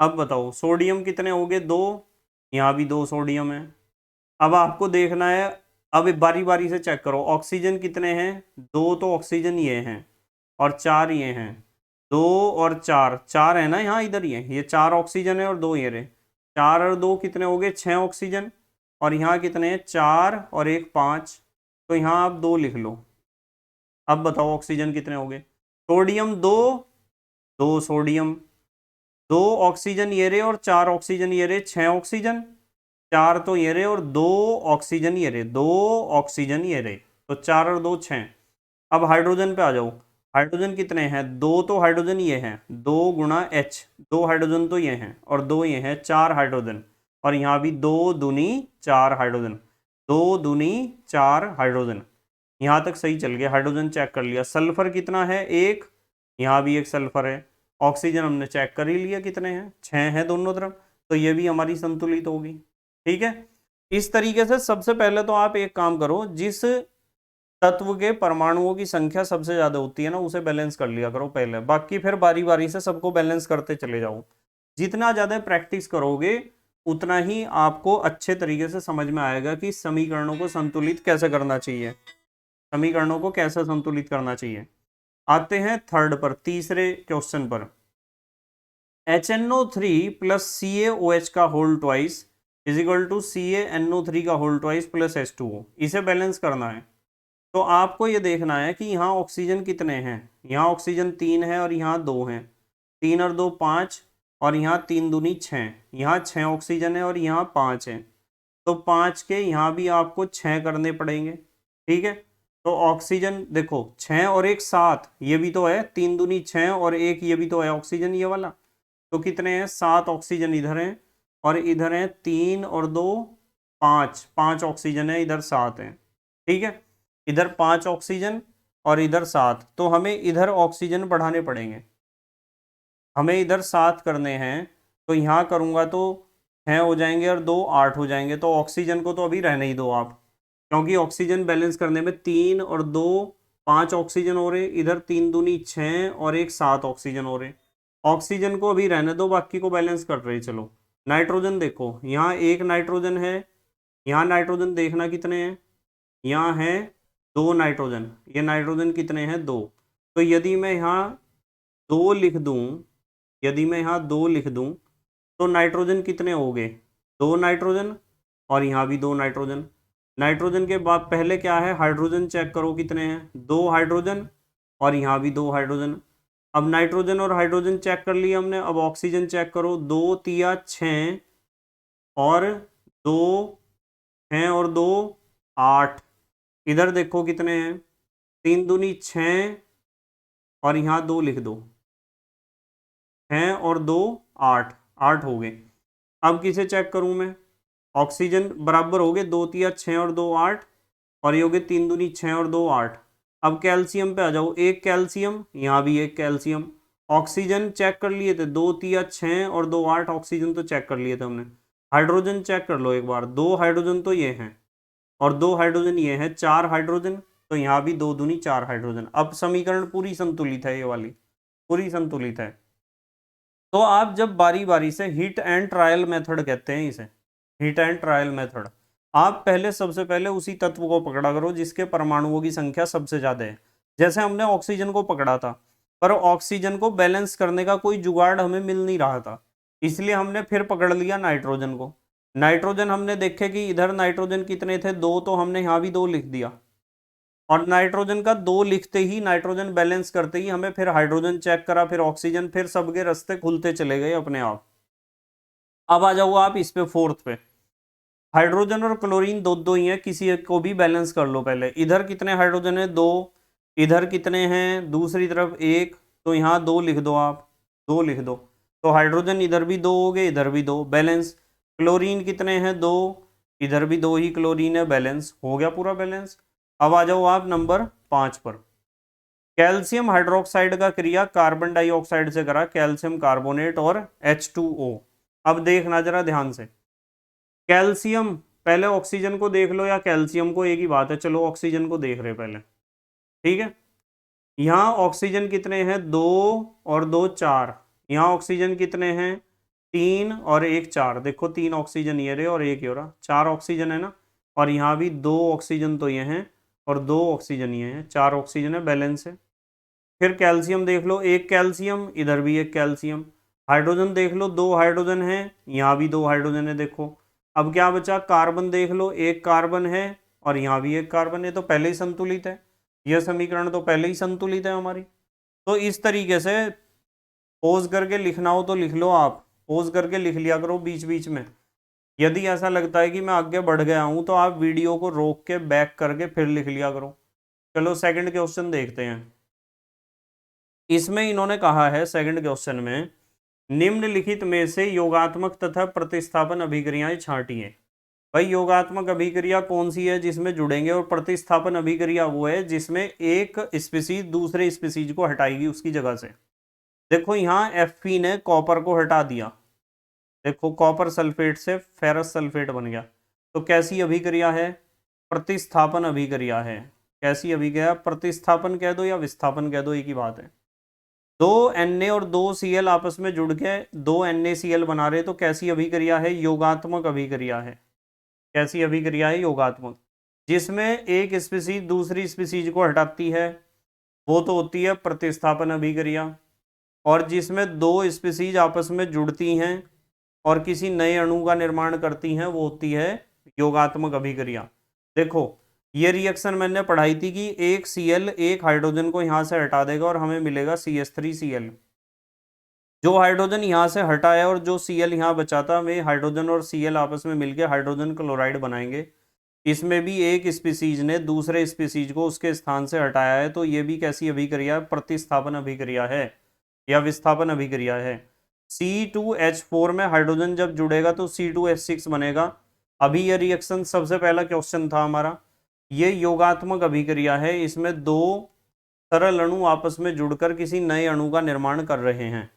अब बताओ सोडियम कितने हो गए? 2, यहाँ भी 2 सोडियम है। अब आपको देखना है, अब बारी बारी से चेक करो ऑक्सीजन कितने हैं? 2 तो ऑक्सीजन ये हैं और 4 ये हैं। 2 और 4, 4 है ना यहाँ, इधर ये 4 ऑक्सीजन है और 2 ये रहे। 4 और 2 कितने हो गए? 6 ऑक्सीजन। और यहाँ कितने हैं? 4 और 1 5, तो यहाँ आप 2 लिख लो। अब बताओ ऑक्सीजन कितने हो गए? सोडियम 2, 2 सोडियम, 2 ऑक्सीजन ये रहे और 4 ऑक्सीजन ये रहे, 6 ऑक्सीजन। 4 तो ये रहे और 2 ऑक्सीजन ये रहे, 2 ऑक्सीजन ये रहे, तो 4 और 2 6। अब हाइड्रोजन पे आ जाओ। हाइड्रोजन कितने हैं, 2 तो हाइड्रोजन ये हैं, 2 गुणा H, 2 हाइड्रोजन तो ये हैं और 2 ये हैं, 4 हाइड्रोजन। और यहाँ भी 2 दूनी 4 हाइड्रोजन, 2 दूनी 4 हाइड्रोजन। यहाँ तक सही चल गया, हाइड्रोजन चेक कर लिया। सल्फर कितना है, 1, यहाँ भी एक सल्फर है। ऑक्सीजन हमने चेक कर ही लिया कितने हैं, 6 हैं दोनों तरफ, तो ये भी हमारी संतुलित होगी। ठीक है, इस तरीके से सबसे पहले तो आप एक काम करो, जिस तत्व के परमाणुओं की संख्या सबसे ज्यादा होती है ना, उसे बैलेंस कर लिया करो पहले, बाकी फिर बारी बारी से सबको बैलेंस करते चले जाओ। जितना ज्यादा प्रैक्टिस करोगे उतना ही आपको अच्छे तरीके से समझ में आएगा कि समीकरणों को संतुलित कैसे करना चाहिए, समीकरणों को कैसे संतुलित करना चाहिए। आते हैं थर्ड पर, तीसरे क्वेश्चन पर। HNO3 प्लस CaOH का whole twice is equal to CaNO3 का होल ट्वाइस प्लस H2O, इसे बैलेंस करना है। तो आपको ये देखना है कि यहाँ ऑक्सीजन कितने हैं, यहाँ ऑक्सीजन 3 है और यहाँ 2 हैं, 3 और 2 5, और यहाँ 3 दूनी 6, यहाँ 6 ऑक्सीजन है और यहाँ 5 है, तो 5 के यहाँ भी आपको 6 करने पड़ेंगे। ठीक है, तो ऑक्सीजन देखो 6 और 1 7, ये भी तो है, 3 दूनी 6 और 1 ये भी तो है ऑक्सीजन ये वाला, तो कितने हैं, 7 ऑक्सीजन इधर हैं और इधर हैं 3 और 2 5, 5 ऑक्सीजन है, इधर 7 है। ठीक है, इधर 5 ऑक्सीजन और इधर 7, तो हमें इधर ऑक्सीजन बढ़ाने पड़ेंगे, हमें इधर 7 करने हैं, तो यहाँ करूँगा तो 6 हो जाएंगे और 2 8 हो जाएंगे, तो ऑक्सीजन को तो अभी रहने ही दो आप, क्योंकि ऑक्सीजन बैलेंस करने में 3 और 2 5 ऑक्सीजन हो रहे, इधर 3 दूनी 6 और 1 7 ऑक्सीजन हो रहे। ऑक्सीजन को अभी रहने दो, बाकी को बैलेंस कर रहे। चलो नाइट्रोजन देखो, यहाँ 1 नाइट्रोजन है, यहाँ नाइट्रोजन देखना कितने हैं, यहाँ है 2 नाइट्रोजन, ये नाइट्रोजन कितने हैं 2, तो यदि मैं यहाँ 2 लिख दूँ, यदि मैं यहाँ 2 लिख दूँ तो नाइट्रोजन कितने हो गए, 2 नाइट्रोजन और यहाँ भी 2 नाइट्रोजन। नाइट्रोजन के बाद पहले क्या है, हाइड्रोजन चेक करो कितने हैं, 2 हाइड्रोजन और यहाँ भी 2 हाइड्रोजन। अब नाइट्रोजन और हाइड्रोजन चेक कर लिया हमने, अब ऑक्सीजन चेक करो, 2 तिया 6 और 2 6 और 2 8, इधर देखो कितने हैं, 3 दूनी 6 और यहाँ 2 लिख दो, 6 और 2 8, 8 हो गए। अब किसे चेक करूं मैं, ऑक्सीजन बराबर हो गए, 2 तिया 6 और 2 8, और ये हो गए 3 दूनी 6 और 2 8। अब कैल्शियम पे आ जाओ, 1 कैल्शियम, यहाँ भी 1 कैल्शियम। ऑक्सीजन चेक कर लिए थे, 2 तिया 6 और 2 8 ऑक्सीजन तो चेक कर लिए थे हमने। हाइड्रोजन चेक कर लो एक बार, 2 हाइड्रोजन तो ये हैं और 2 हाइड्रोजन ये हैं, 4 हाइड्रोजन, तो यहाँ भी 2 दूनी 4 हाइड्रोजन। अब समीकरण पूरी संतुलित है, ये वाली पूरी संतुलित है। तो आप जब बारी बारी से हिट एंड ट्रायल मेथड कहते हैं इसे, हिट एंड ट्रायल मेथड, आप पहले सबसे पहले उसी तत्व को पकड़ा करो जिसके परमाणुओं की संख्या सबसे ज्यादा है। जैसे हमने ऑक्सीजन को पकड़ा था, पर ऑक्सीजन को बैलेंस करने का कोई जुगाड़ हमें मिल नहीं रहा था, इसलिए हमने फिर पकड़ लिया नाइट्रोजन को। नाइट्रोजन हमने देखे कि इधर नाइट्रोजन कितने थे, 2, तो हमने यहाँ भी 2 लिख दिया, और नाइट्रोजन का 2 लिखते ही, नाइट्रोजन बैलेंस करते ही हमें फिर हाइड्रोजन चेक करा, फिर ऑक्सीजन, फिर सबके रास्ते खुलते चले गए अपने आप। अब आ जाओ आप इस पे, फोर्थ पे। हाइड्रोजन और क्लोरीन दो दो ही है, किसी एक को भी बैलेंस कर लो पहले। इधर कितने हाइड्रोजन है, 2, इधर कितने हैं, दूसरी तरफ 1, तो यहाँ 2 लिख दो आप, 2 लिख दो, तो हाइड्रोजन इधर भी 2 हो गए, इधर भी 2, बैलेंस। क्लोरीन कितने हैं, 2, इधर भी 2 ही क्लोरीन है, बैलेंस हो गया पूरा बैलेंस। अब आ जाओ आप नंबर 5 पर। कैल्शियम हाइड्रोक्साइड का क्रिया कार्बन डाइऑक्साइड से करा, कैल्शियम कार्बोनेट और H2O। अब देखना जरा ध्यान से, कैल्शियम, पहले ऑक्सीजन को देख लो या कैल्शियम को, एक ही बात है, चलो ऑक्सीजन को देख रहे पहले। ठीक है, यहाँ ऑक्सीजन कितने हैं, 2 और 2 4, यहाँ ऑक्सीजन कितने हैं, 3 और 1 4, देखो 3 ऑक्सीजन ये रहे और 1 ये रहा, 4 ऑक्सीजन है ना, और यहाँ भी 2 ऑक्सीजन तो ये हैं और 2 ऑक्सीजन ये हैं, 4 ऑक्सीजन है, बैलेंस है। फिर कैल्शियम देख लो, 1 कैल्शियम, इधर भी 1 कैल्शियम। हाइड्रोजन देख लो, 2 हाइड्रोजन है, यहाँ भी 2 हाइड्रोजन है, देखो। अब क्या बचा, कार्बन देख लो, 1 कार्बन है और यहाँ भी 1 कार्बन है, तो पहले ही संतुलित है, यह समीकरण तो पहले ही संतुलित है हमारी। तो इस तरीके से पोज करके लिखना हो तो लिख लो आप, पोज करके लिख लिया करो बीच बीच में। यदि ऐसा लगता है कि मैं आगे बढ़ गया हूं तो आप वीडियो को रोक के बैक करके फिर लिख लिया करो। चलो सेकंड क्वेश्चन देखते हैं। इसमें इन्होंने कहा है सेकंड क्वेश्चन में, निम्नलिखित में से योगात्मक तथा प्रतिस्थापन अभिक्रियाएं छांटिए। भाई योगात्मक अभिक्रिया कौन सी है जिसमें जुड़ेंगे, और प्रतिस्थापन अभिक्रिया वो है जिसमें एक स्पीसीज दूसरे स्पीसीज को हटाएगी उसकी जगह से। देखो यहाँ Fe ने कॉपर को हटा दिया, देखो कॉपर सल्फेट से फेरस सल्फेट बन गया, तो कैसी अभिक्रिया है, प्रतिस्थापन अभिक्रिया है। कैसी अभिक्रिया, प्रतिस्थापन कह दो या विस्थापन कह दो, एक ही बात है। दो Na और दो Cl आपस में जुड़ के दो NaCl बना रहे, तो कैसी अभिक्रिया है, योगात्मक अभिक्रिया है। कैसी अभिक्रिया है, योगात्मक, जिसमें एक स्पीसीज दूसरी स्पीसीज को हटाती है वो तो होती है प्रतिस्थापन अभिक्रिया, और जिसमें दो स्पीसीज आपस में जुड़ती हैं और किसी नए अणु का निर्माण करती हैं वो होती है योगात्मक अभिक्रिया। देखो ये रिएक्शन मैंने पढ़ाई थी कि एक Cl एक हाइड्रोजन को यहाँ से हटा देगा और हमें मिलेगा CH3Cl। जो हाइड्रोजन यहाँ से हटा है और जो Cl यहाँ बचा था, वे हाइड्रोजन और Cl आपस में मिलकर हाइड्रोजन क्लोराइड बनाएंगे। इसमें भी एक स्पीसीज ने दूसरे स्पीसीज को उसके स्थान से हटाया है, तो ये भी कैसी अभिक्रिया है, प्रतिस्थापन अभिक्रिया है या विस्थापन अभिक्रिया है। C2H4 में हाइड्रोजन जब जुड़ेगा तो C2H6 बनेगा। अभी ये रिएक्शन सबसे पहला क्वेश्चन था हमारा, ये योगात्मक अभिक्रिया है, इसमें दो सरल अणु आपस में जुड़कर किसी नए अणु का निर्माण कर रहे हैं।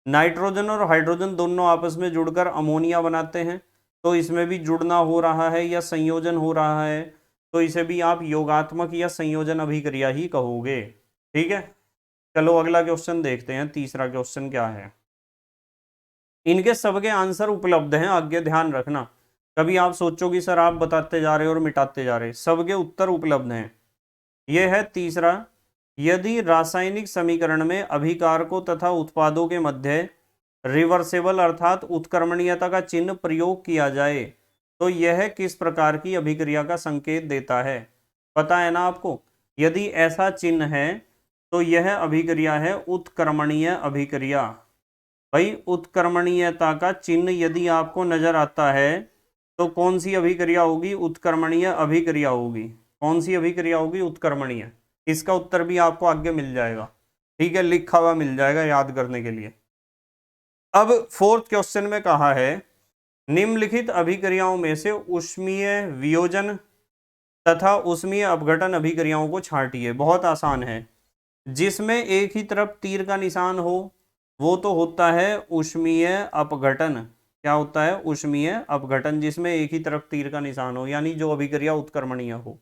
नाइट्रोजन और हाइड्रोजन दोनों आपस में जुड़कर अमोनिया बनाते हैं, तो इसमें भी जुड़ना हो रहा है या संयोजन हो रहा है, तो इसे भी आप योगात्मक या संयोजन अभिक्रिया ही कहोगे। ठीक है, चलो अगला क्वेश्चन देखते हैं। तीसरा क्वेश्चन क्या है, इनके सबके आंसर उपलब्ध हैं, आगे ध्यान रखना। कभी आप सोचो कि सर आप बताते जा रहे हो और मिटाते जा रहे, सबके उत्तर उपलब्ध हैं। यह है तीसरा, यदि रासायनिक समीकरण में अभिकारकों तथा उत्पादों के मध्य रिवर्सेबल अर्थात उत्क्रमणीयता का चिन्ह प्रयोग किया जाए तो यह किस प्रकार की अभिक्रिया का संकेत देता है। पता है ना आपको, यदि ऐसा चिन्ह है तो यह अभिक्रिया है उत्क्रमणीय अभिक्रिया। भाई उत्क्रमणीयता का चिन्ह यदि आपको नजर आता है तो कौन सी अभिक्रिया होगी, उत्क्रमणीय अभिक्रिया होगी। कौन सी अभिक्रिया होगी, उत्क्रमणीय। इसका उत्तर भी आपको आगे मिल जाएगा, ठीक है, लिखा हुआ मिल जाएगा याद करने के लिए। अब फोर्थ क्वेश्चन में कहा है, निम्नलिखित अभिक्रियाओं में से ऊष्मीय वियोजन तथा ऊष्मीय अपघटन अभिक्रियाओं को छांटिए। बहुत आसान है, जिसमें एक ही तरफ तीर का निशान हो वो तो होता है ऊष्मीय अपघटन। क्या होता है, ऊष्मीय अपघटन, जिसमें एक ही तरफ तीर का निशान हो, यानी जो अभिक्रिया उत्क्रमणीय हो।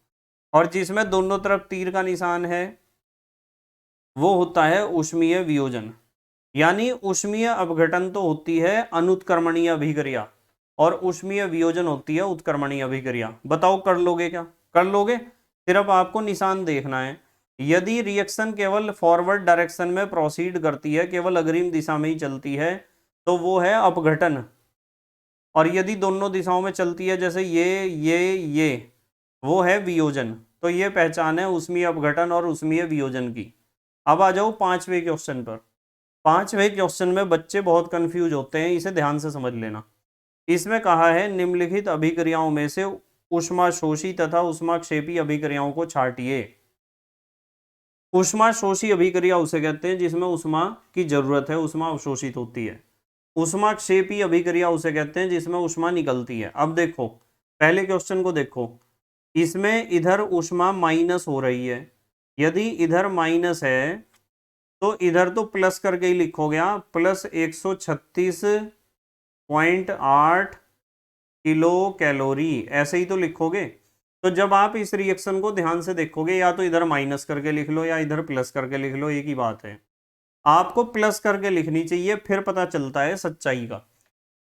और जिसमें दोनों तरफ तीर का निशान है वो होता है ऊष्मीय वियोजन। यानी ऊष्मीय अपघटन तो होती है अनुत्क्रमणीय अभिक्रिया और ऊष्मीय वियोजन होती है उत्क्रमणीय अभिक्रिया। बताओ कर लोगे क्या, कर लोगे। सिर्फ आपको निशान देखना है। यदि रिएक्शन केवल फॉरवर्ड डायरेक्शन में प्रोसीड करती है, केवल अग्रिम दिशा में ही चलती है, तो वो है अपघटन। और यदि दोनों दिशाओं में चलती है, जैसे ये, वो है वियोजन। तो ये पहचान है ऊष्मीय अपघटन और ऊष्मीय वियोजन की। अब आ जाओ पांचवें क्वेश्चन पर। पांचवें क्वेश्चन में बच्चे बहुत कंफ्यूज होते हैं, इसे ध्यान से समझ लेना। इसमें कहा है, निम्नलिखित अभिक्रियाओं में से ऊष्माशोषी तथा ऊष्माक्षेपी अभिक्रियाओं को छांटिए। ऊष्माशोषी अभिक्रिया उसे कहते हैं जिसमें ऊष्मा की जरूरत है, ऊष्मा अवशोषित होती है। ऊष्माक्षेपी अभिक्रिया उसे कहते हैं जिसमें ऊष्मा निकलती है। अब देखो पहले क्वेश्चन को देखो, इसमें इधर ऊष्मा माइनस हो रही है। यदि इधर माइनस है तो इधर तो प्लस करके ही लिखोगे आप, प्लस 136.8 किलो कैलोरी, ऐसे ही तो लिखोगे। तो जब आप इस रिएक्शन को ध्यान से देखोगे, या तो इधर माइनस करके लिख लो या इधर प्लस करके लिख लो, एक ही बात है। आपको प्लस करके लिखनी चाहिए, फिर पता चलता है सच्चाई का।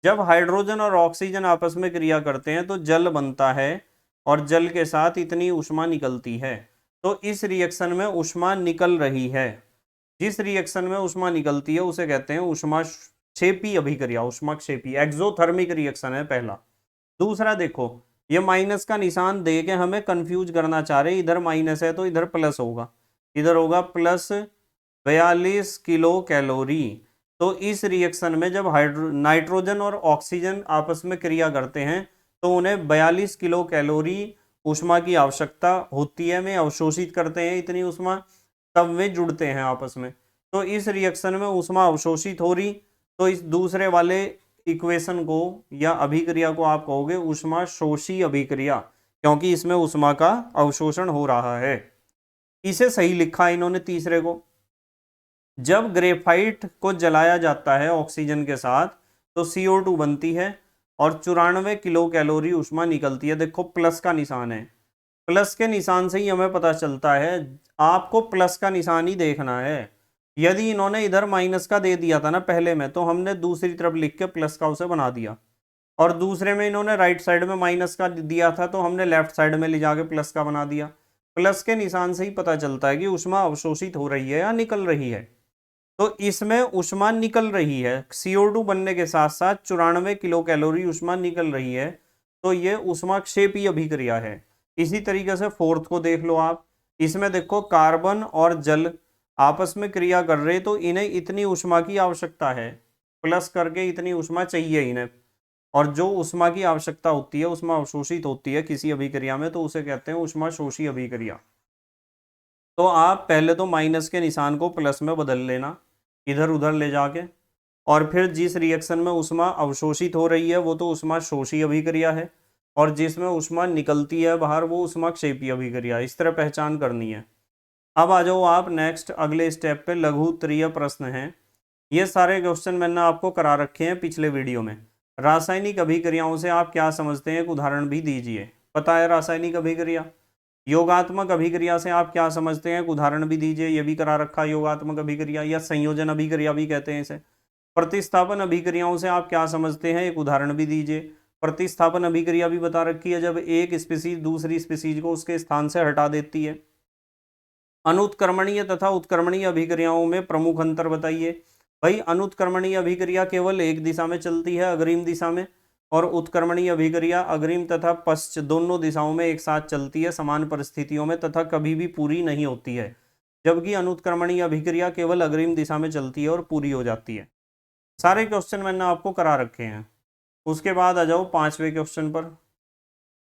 जब हाइड्रोजन और ऑक्सीजन आपस में क्रिया करते हैं तो जल बनता है और जल के साथ इतनी ऊष्मा निकलती है। तो इस रिएक्शन में ऊष्मा निकल रही है। जिस रिएक्शन में ऊष्मा निकलती है उसे कहते हैं ऊष्माक्षेपी अभिक्रिया, ऊष्माक्षेपी। एक्सोथर्मिक रिएक्शन है पहला। दूसरा देखो, ये माइनस का निशान दे के हमें कंफ्यूज करना चाह रहे, इधर माइनस है तो इधर प्लस होगा, इधर होगा प्लस 42 किलो कैलोरी। तो इस रिएक्शन में जब नाइट्रोजन और ऑक्सीजन आपस में क्रिया करते हैं तो उन्हें 42 किलो कैलोरी ऊष्मा की आवश्यकता होती है। वे अवशोषित करते हैं इतनी ऊष्मा, तब वे जुड़ते हैं आपस में। तो इस रिएक्शन में ऊष्मा अवशोषित हो रही, तो इस दूसरे वाले इक्वेशन को या अभिक्रिया को आप कहोगे ऊष्मा शोषी अभिक्रिया, क्योंकि इसमें ऊष्मा का अवशोषण हो रहा है। इसे सही लिखा इन्होंने तीसरे को। जब ग्रेफाइट को जलाया जाता है ऑक्सीजन के साथ तो CO2 बनती है और 94 किलो कैलोरी ऊष्मा निकलती है। देखो प्लस का निशान है, प्लस के निशान से ही हमें पता चलता है, आपको प्लस का निशान ही देखना है। यदि इन्होंने इधर माइनस का दे दिया था ना पहले में, तो हमने दूसरी तरफ लिख के प्लस का उसे बना दिया, और दूसरे में इन्होंने राइट साइड में माइनस का दिया था तो हमने लेफ्ट साइड में ले जाके प्लस का बना दिया। प्लस के निशान से ही पता चलता है कि ऊष्मा अवशोषित हो रही है या निकल रही है। तो इसमें ऊष्मा निकल रही है, CO2 बनने के साथ साथ 94 किलो कैलोरी ऊष्मा निकल रही है, तो ये ऊष्माक्षेपी अभिक्रिया है। इसी तरीके से फोर्थ को देख लो आप, इसमें देखो कार्बन और जल आपस में क्रिया कर रहे, तो इन्हें इतनी ऊष्मा की आवश्यकता है, प्लस करके इतनी ऊष्मा चाहिए इन्हें, और जो ऊष्मा की आवश्यकता होती है ऊष्मा अवशोषित होती है किसी अभिक्रिया में, तो उसे कहते हैं ऊष्मा शोषी अभिक्रिया। तो आप पहले तो माइनस के निशान को प्लस में बदल लेना इधर उधर ले जाके, और फिर जिस रिएक्शन में ऊष्मा अवशोषित हो रही है वो तो ऊष्मा शोषी अभिक्रिया है, और जिसमें ऊष्मा निकलती है बाहर वो ऊष्माक्षेपी अभिक्रिया। इस तरह पहचान करनी है। अब आ जाओ आप नेक्स्ट अगले स्टेप पे, लघु उत्तरीय प्रश्न है। ये सारे क्वेश्चन मैंने आपको करा रखे हैं पिछले वीडियो में। रासायनिक अभिक्रियाओं से आप क्या समझते हैं, एक उदाहरण भी दीजिए। पता है रासायनिक अभिक्रिया। योगात्मक अभिक्रिया से आप क्या समझते हैं, एक उदाहरण भी दीजिए। ये भी करा रखा है योगात्मक अभिक्रिया या संयोजन अभिक्रिया भी कहते हैं इसे। प्रतिस्थापन अभिक्रियाओं से आप क्या समझते हैं, एक उदाहरण भी दीजिए। प्रतिस्थापन अभिक्रिया भी बता रखी है, जब एक स्पीसीज दूसरी स्पीसीज को उसके स्थान से हटा देती है। अनुत्क्रमणीय तथा उत्क्रमणीय अभिक्रियाओं में प्रमुख अंतर बताइए। भाई अनुत्क्रमणीय अभिक्रिया केवल एक दिशा में चलती है, अग्रिम दिशा में, और उत्क्रमणीय अभिक्रिया अग्रिम तथा पश्च दोनों दिशाओं में एक साथ चलती है समान परिस्थितियों में तथा कभी भी पूरी नहीं होती है, जबकि अनुत्क्रमणीय अभिक्रिया केवल अग्रिम दिशा में चलती है और पूरी हो जाती है। सारे क्वेश्चन मैंने आपको करा रखे हैं। उसके बाद आ जाओ पांचवें क्वेश्चन पर।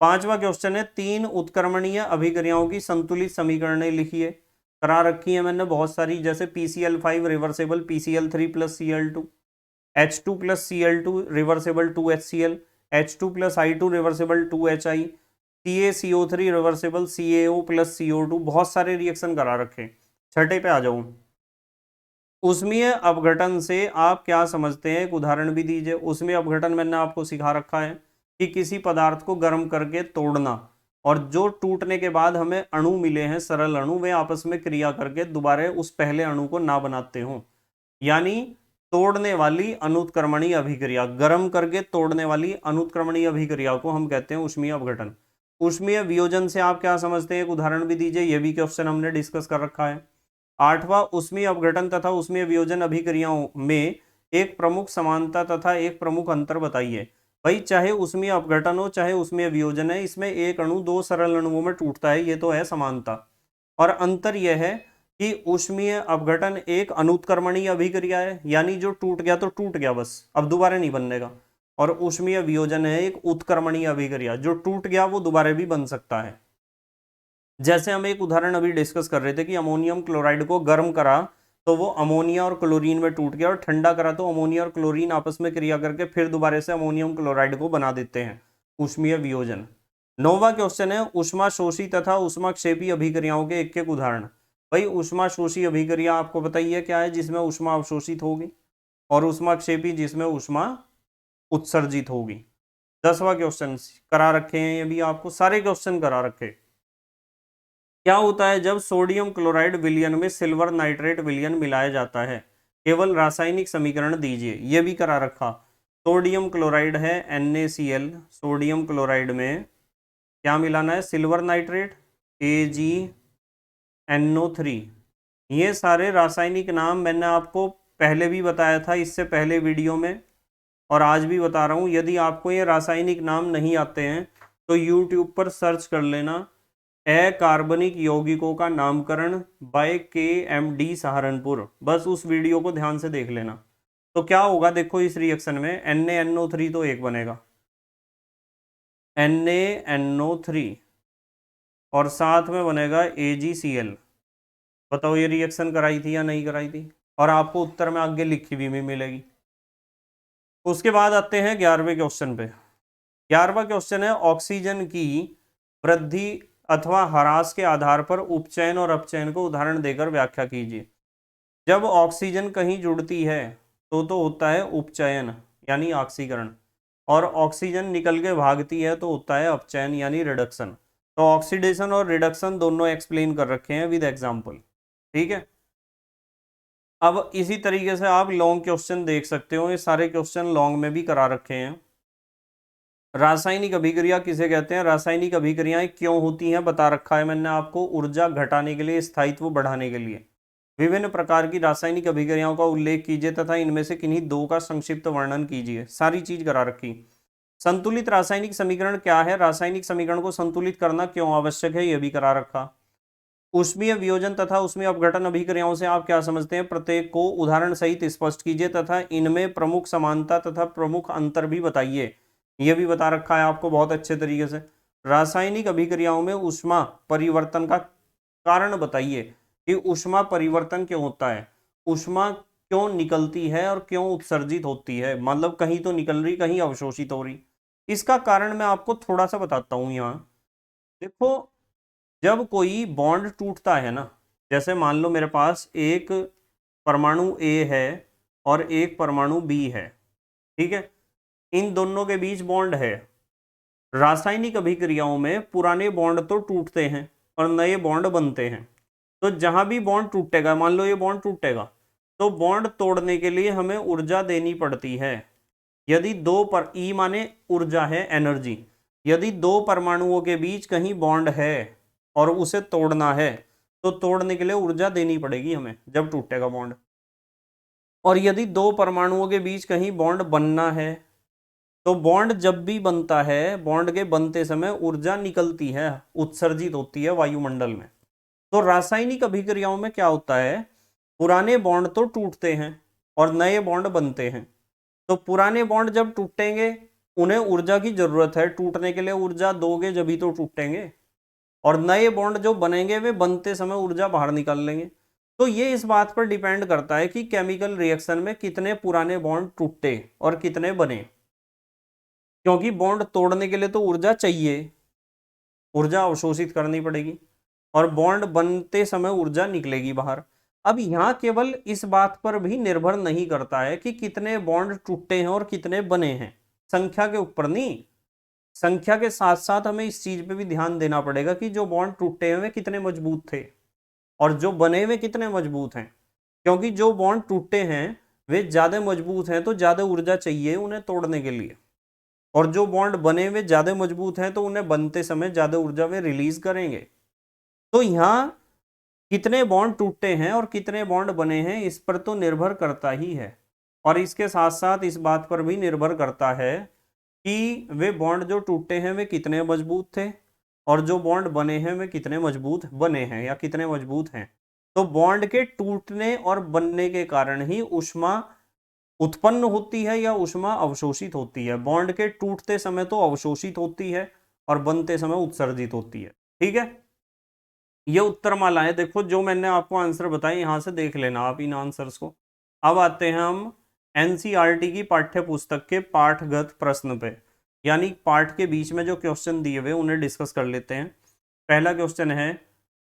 पांचवा क्वेश्चन है, तीन उत्क्रमणीय अभिक्रियाओं की संतुलित समीकरणें लिखिए। करा रखी है मैंने बहुत सारी, जैसे PCl5 reversible PCl3 plus Cl2, H2 plus Cl2 reversible 2HCl, H2 plus I2 reversible 2HI, CaCO3 reversible CaO plus CO2। बहुत सारे रिएक्शन करा रखे। छठे पे आ जाऊं, उष्मीय अपघटन से आप क्या समझते हैं, एक उदाहरण भी दीजिए। उष्मीय अपघटन मैंने आपको सिखा रखा है कि किसी पदार्थ को गर्म करके तोड़ना, और जो टूटने के बाद हमें अणु मिले हैं सरल अणु, वे आपस में क्रिया करके दोबारा उस पहले अणु को ना बनाते हो, यानी तोड़ने वाली अनुत्क्रमणीय अभिक्रिया, गर्म करके तोड़ने वाली अनुत्क्रमणीय अभिक्रिया को हम कहते हैं उष्मीय अपघटन। उष्मीय वियोजन से आप क्या समझते हैं, एक उदाहरण भी दीजिए। यह भी क्वेश्चन हमने डिस्कस कर रखा है। आठवां, उष्मीय अपघटन तथा उष्मीय वियोजन अभिक्रियाओं में एक प्रमुख समानता तथा एक प्रमुख अंतर बताइए। भाई चाहे उष्मीय अपघटन हो चाहे उष्मीय वियोजन है, इसमें एक अणु दो सरल अणुओं में टूटता है, ये तो है समानता। और अंतर यह है कि उष्मीय अपघटन एक अनुत्क्रमणीय अभिक्रिया है, यानी जो टूट गया तो टूट गया बस, अब दोबारा नहीं बनने का। और उष्मीय वियोजन है एक उत्क्रमणीय अभिक्रिया, जो टूट गया वो दोबारा भी बन सकता है। जैसे हम एक उदाहरण अभी डिस्कस कर रहे थे कि अमोनियम क्लोराइड को गर्म करा तो वो अमोनिया और क्लोरीन में टूट गया, और ठंडा करा तो अमोनिया और क्लोरीन आपस में क्रिया करके फिर दोबारा से अमोनियम क्लोराइड को बना देते हैं, ऊष्मीय वियोजन। नौवां क्वेश्चन है, ऊष्मा शोषी तथा ऊष्माक्षेपी अभिक्रियाओं के एक एक उदाहरण। भाई ऊष्मा शोषी अभिक्रिया आपको बताइए क्या है, जिसमें ऊष्मा अवशोषित होगी, और ऊष्माक्षेपी जिसमें ऊष्मा उत्सर्जित होगी। 10वां क्वेश्चन करा रखे हैं, ये भी आपको सारे क्वेश्चन करा रखे। क्या होता है जब सोडियम क्लोराइड विलयन में सिल्वर नाइट्रेट विलयन मिलाया जाता है, केवल रासायनिक समीकरण दीजिए। यह भी करा रखा। सोडियम क्लोराइड है NaCl, सोडियम क्लोराइड में क्या मिलाना है, सिल्वर नाइट्रेट AgNO3। ये सारे रासायनिक नाम मैंने आपको पहले भी बताया था इससे पहले वीडियो में, और आज भी बता रहा हूँ। यदि आपको ये रासायनिक नाम नहीं आते हैं तो यूट्यूब पर सर्च कर लेना, अकार्बनिक यौगिकों का नामकरण बाय KMD सहारनपुर, बस उस वीडियो को ध्यान से देख लेना। तो क्या होगा देखो, इस रिएक्शन में NaNO3 तो एक बनेगा, NaNO3, और साथ में बनेगा AgCl। बताओ ये रिएक्शन कराई थी या नहीं कराई थी, और आपको उत्तर में आगे लिखी हुई भी मिलेगी। उसके बाद आते हैं 11वें क्वेश्चन पे। 11वां क्वेश्चन है ऑक्सीजन की वृद्धि अथवा ह्रास के आधार पर उपचयन और अपचयन को उदाहरण देकर व्याख्या कीजिए। जब ऑक्सीजन कहीं जुड़ती है तो होता है उपचयन यानी ऑक्सीकरण, और ऑक्सीजन निकल के भागती है तो होता है अपचयन यानी रिडक्शन। तो ऑक्सीडेशन और रिडक्शन दोनों एक्सप्लेन कर रखे हैं विद एग्जांपल। ठीक है, अब इसी तरीके से आप लॉन्ग क्वेश्चन देख सकते हो, ये सारे क्वेश्चन लॉन्ग में भी करा रखे हैं। रासायनिक अभिक्रिया किसे कहते हैं? रासायनिक अभिक्रियाएं क्यों होती हैं बता रखा है मैंने आपको, ऊर्जा घटाने के लिए, स्थायित्व बढ़ाने के लिए। विभिन्न प्रकार की रासायनिक अभिक्रियाओं का उल्लेख कीजिए तथा इनमें से किन्हीं दो का संक्षिप्त वर्णन कीजिए। सारी चीज करा रखी। संतुलित रासायनिक समीकरण क्या है? रासायनिक समीकरण को संतुलित करना क्यों आवश्यक है, यह भी करा रखा। ऊष्मीय वियोजन तथा ऊष्मीय अपघटन अभिक्रियाओं से आप क्या समझते हैं? प्रत्येक को उदाहरण सहित स्पष्ट कीजिए तथा इनमें प्रमुख समानता तथा प्रमुख अंतर भी बताइए। यह भी बता रखा है आपको बहुत अच्छे तरीके से। रासायनिक अभिक्रियाओं में ऊष्मा परिवर्तन का कारण बताइए कि ऊष्मा परिवर्तन क्यों होता है, ऊष्मा क्यों निकलती है और क्यों उत्सर्जित होती है, मतलब कहीं तो निकल रही कहीं अवशोषित हो रही। इसका कारण मैं आपको थोड़ा सा बताता हूं। यहाँ देखो, जब कोई बॉन्ड टूटता है ना, जैसे मान लो मेरे पास एक परमाणु A है और एक परमाणु B है, ठीक है, इन दोनों के बीच बॉन्ड है। रासायनिक अभिक्रियाओं में पुराने बॉन्ड तो टूटते हैं और नए बॉन्ड बनते हैं। तो जहां भी बॉन्ड टूटेगा, मान लो ये बॉन्ड टूटेगा, तो बॉन्ड तोड़ने के लिए हमें ऊर्जा देनी पड़ती है। यदि दो पर ई माने ऊर्जा है, एनर्जी। यदि दो परमाणुओं के बीच कहीं बॉन्ड है और उसे तोड़ना है तो तोड़ने के लिए ऊर्जा देनी पड़ेगी हमें जब टूटेगा बॉन्ड। और यदि दो परमाणुओं के बीच कहीं बॉन्ड बनना है तो बॉन्ड जब भी बनता है, बॉन्ड के बनते समय ऊर्जा निकलती है, उत्सर्जित होती है वायुमंडल में। तो रासायनिक अभिक्रियाओं में क्या होता है, पुराने बॉन्ड तो टूटते हैं और नए बॉन्ड बनते हैं। तो पुराने बॉन्ड जब टूटेंगे उन्हें ऊर्जा की जरूरत है, टूटने के लिए ऊर्जा दोगे जब ही तो टूटेंगे, और नए बॉन्ड जो बनेंगे वे बनते समय ऊर्जा बाहर निकाल लेंगे। तो ये इस बात पर डिपेंड करता है कि केमिकल रिएक्शन में कितने पुराने बॉन्ड टूटे और कितने बने, क्योंकि बॉन्ड तोड़ने के लिए तो ऊर्जा चाहिए, ऊर्जा अवशोषित करनी पड़ेगी, और बॉन्ड बनते समय ऊर्जा निकलेगी बाहर। अब यहां केवल इस बात पर भी निर्भर नहीं करता है कि कितने बॉन्ड टूटे हैं और कितने बने हैं, संख्या के ऊपर नहीं, संख्या के साथ साथ हमें इस चीज पे भी ध्यान देना पड़ेगा कि जो बॉन्ड टूटे हुए कितने मजबूत थे और जो बने हुए कितने मजबूत हैं। क्योंकि जो बॉन्ड टूटे हैं वे ज्यादा मजबूत हैं तो ज्यादा ऊर्जा चाहिए उन्हें तोड़ने के लिए, और जो बॉन्ड बने हुए ज्यादा मजबूत हैं तो उन्हें बनते समय ज्यादा ऊर्जा वे रिलीज करेंगे। तो यहाँ कितने बॉन्ड टूटे हैं और कितने बॉन्ड बने हैं इस पर तो निर्भर करता ही है, और इसके साथ साथ इस बात पर भी निर्भर करता है कि वे बॉन्ड जो टूटे हैं वे कितने मजबूत थे और जो बॉन्ड बने हैं वे कितने मजबूत बने हैं या कितने मजबूत हैं। तो बॉन्ड के टूटने और बनने के कारण ही ऊष्मा उत्पन्न होती है या ऊष्मा अवशोषित होती है। बॉन्ड के टूटते समय तो अवशोषित होती है और बनते समय उत्सर्जित होती है। ठीक है, ये उत्तर माला है। देखो जो मैंने आपको आंसर बताए यहां से देख लेना आप इन आंसर्स को। अब आते हैं हम एनसीईआरटी की पाठ्य पुस्तक के पाठगत प्रश्न पे, यानी पाठ के बीच में जो क्वेश्चन दिए हुए उन्हें डिस्कस कर लेते हैं। पहला क्वेश्चन है,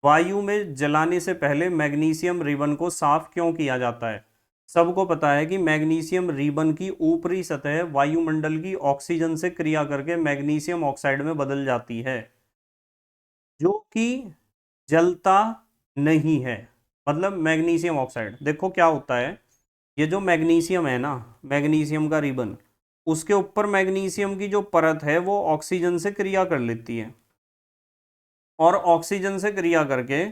वायु में जलाने से पहले मैग्नीशियम रिबन को साफ क्यों किया जाता है? सबको पता है कि मैग्नीशियम रिबन की ऊपरी सतह वायुमंडल की ऑक्सीजन से क्रिया करके मैग्नीशियम ऑक्साइड में बदल जाती है, जो कि जलता नहीं है। मतलब मैग्नीशियम ऑक्साइड, देखो क्या होता है, ये जो मैग्नीशियम है ना, मैग्नीशियम का रिबन, उसके ऊपर मैग्नीशियम की जो परत है वो ऑक्सीजन से क्रिया कर लेती है, और ऑक्सीजन से क्रिया करके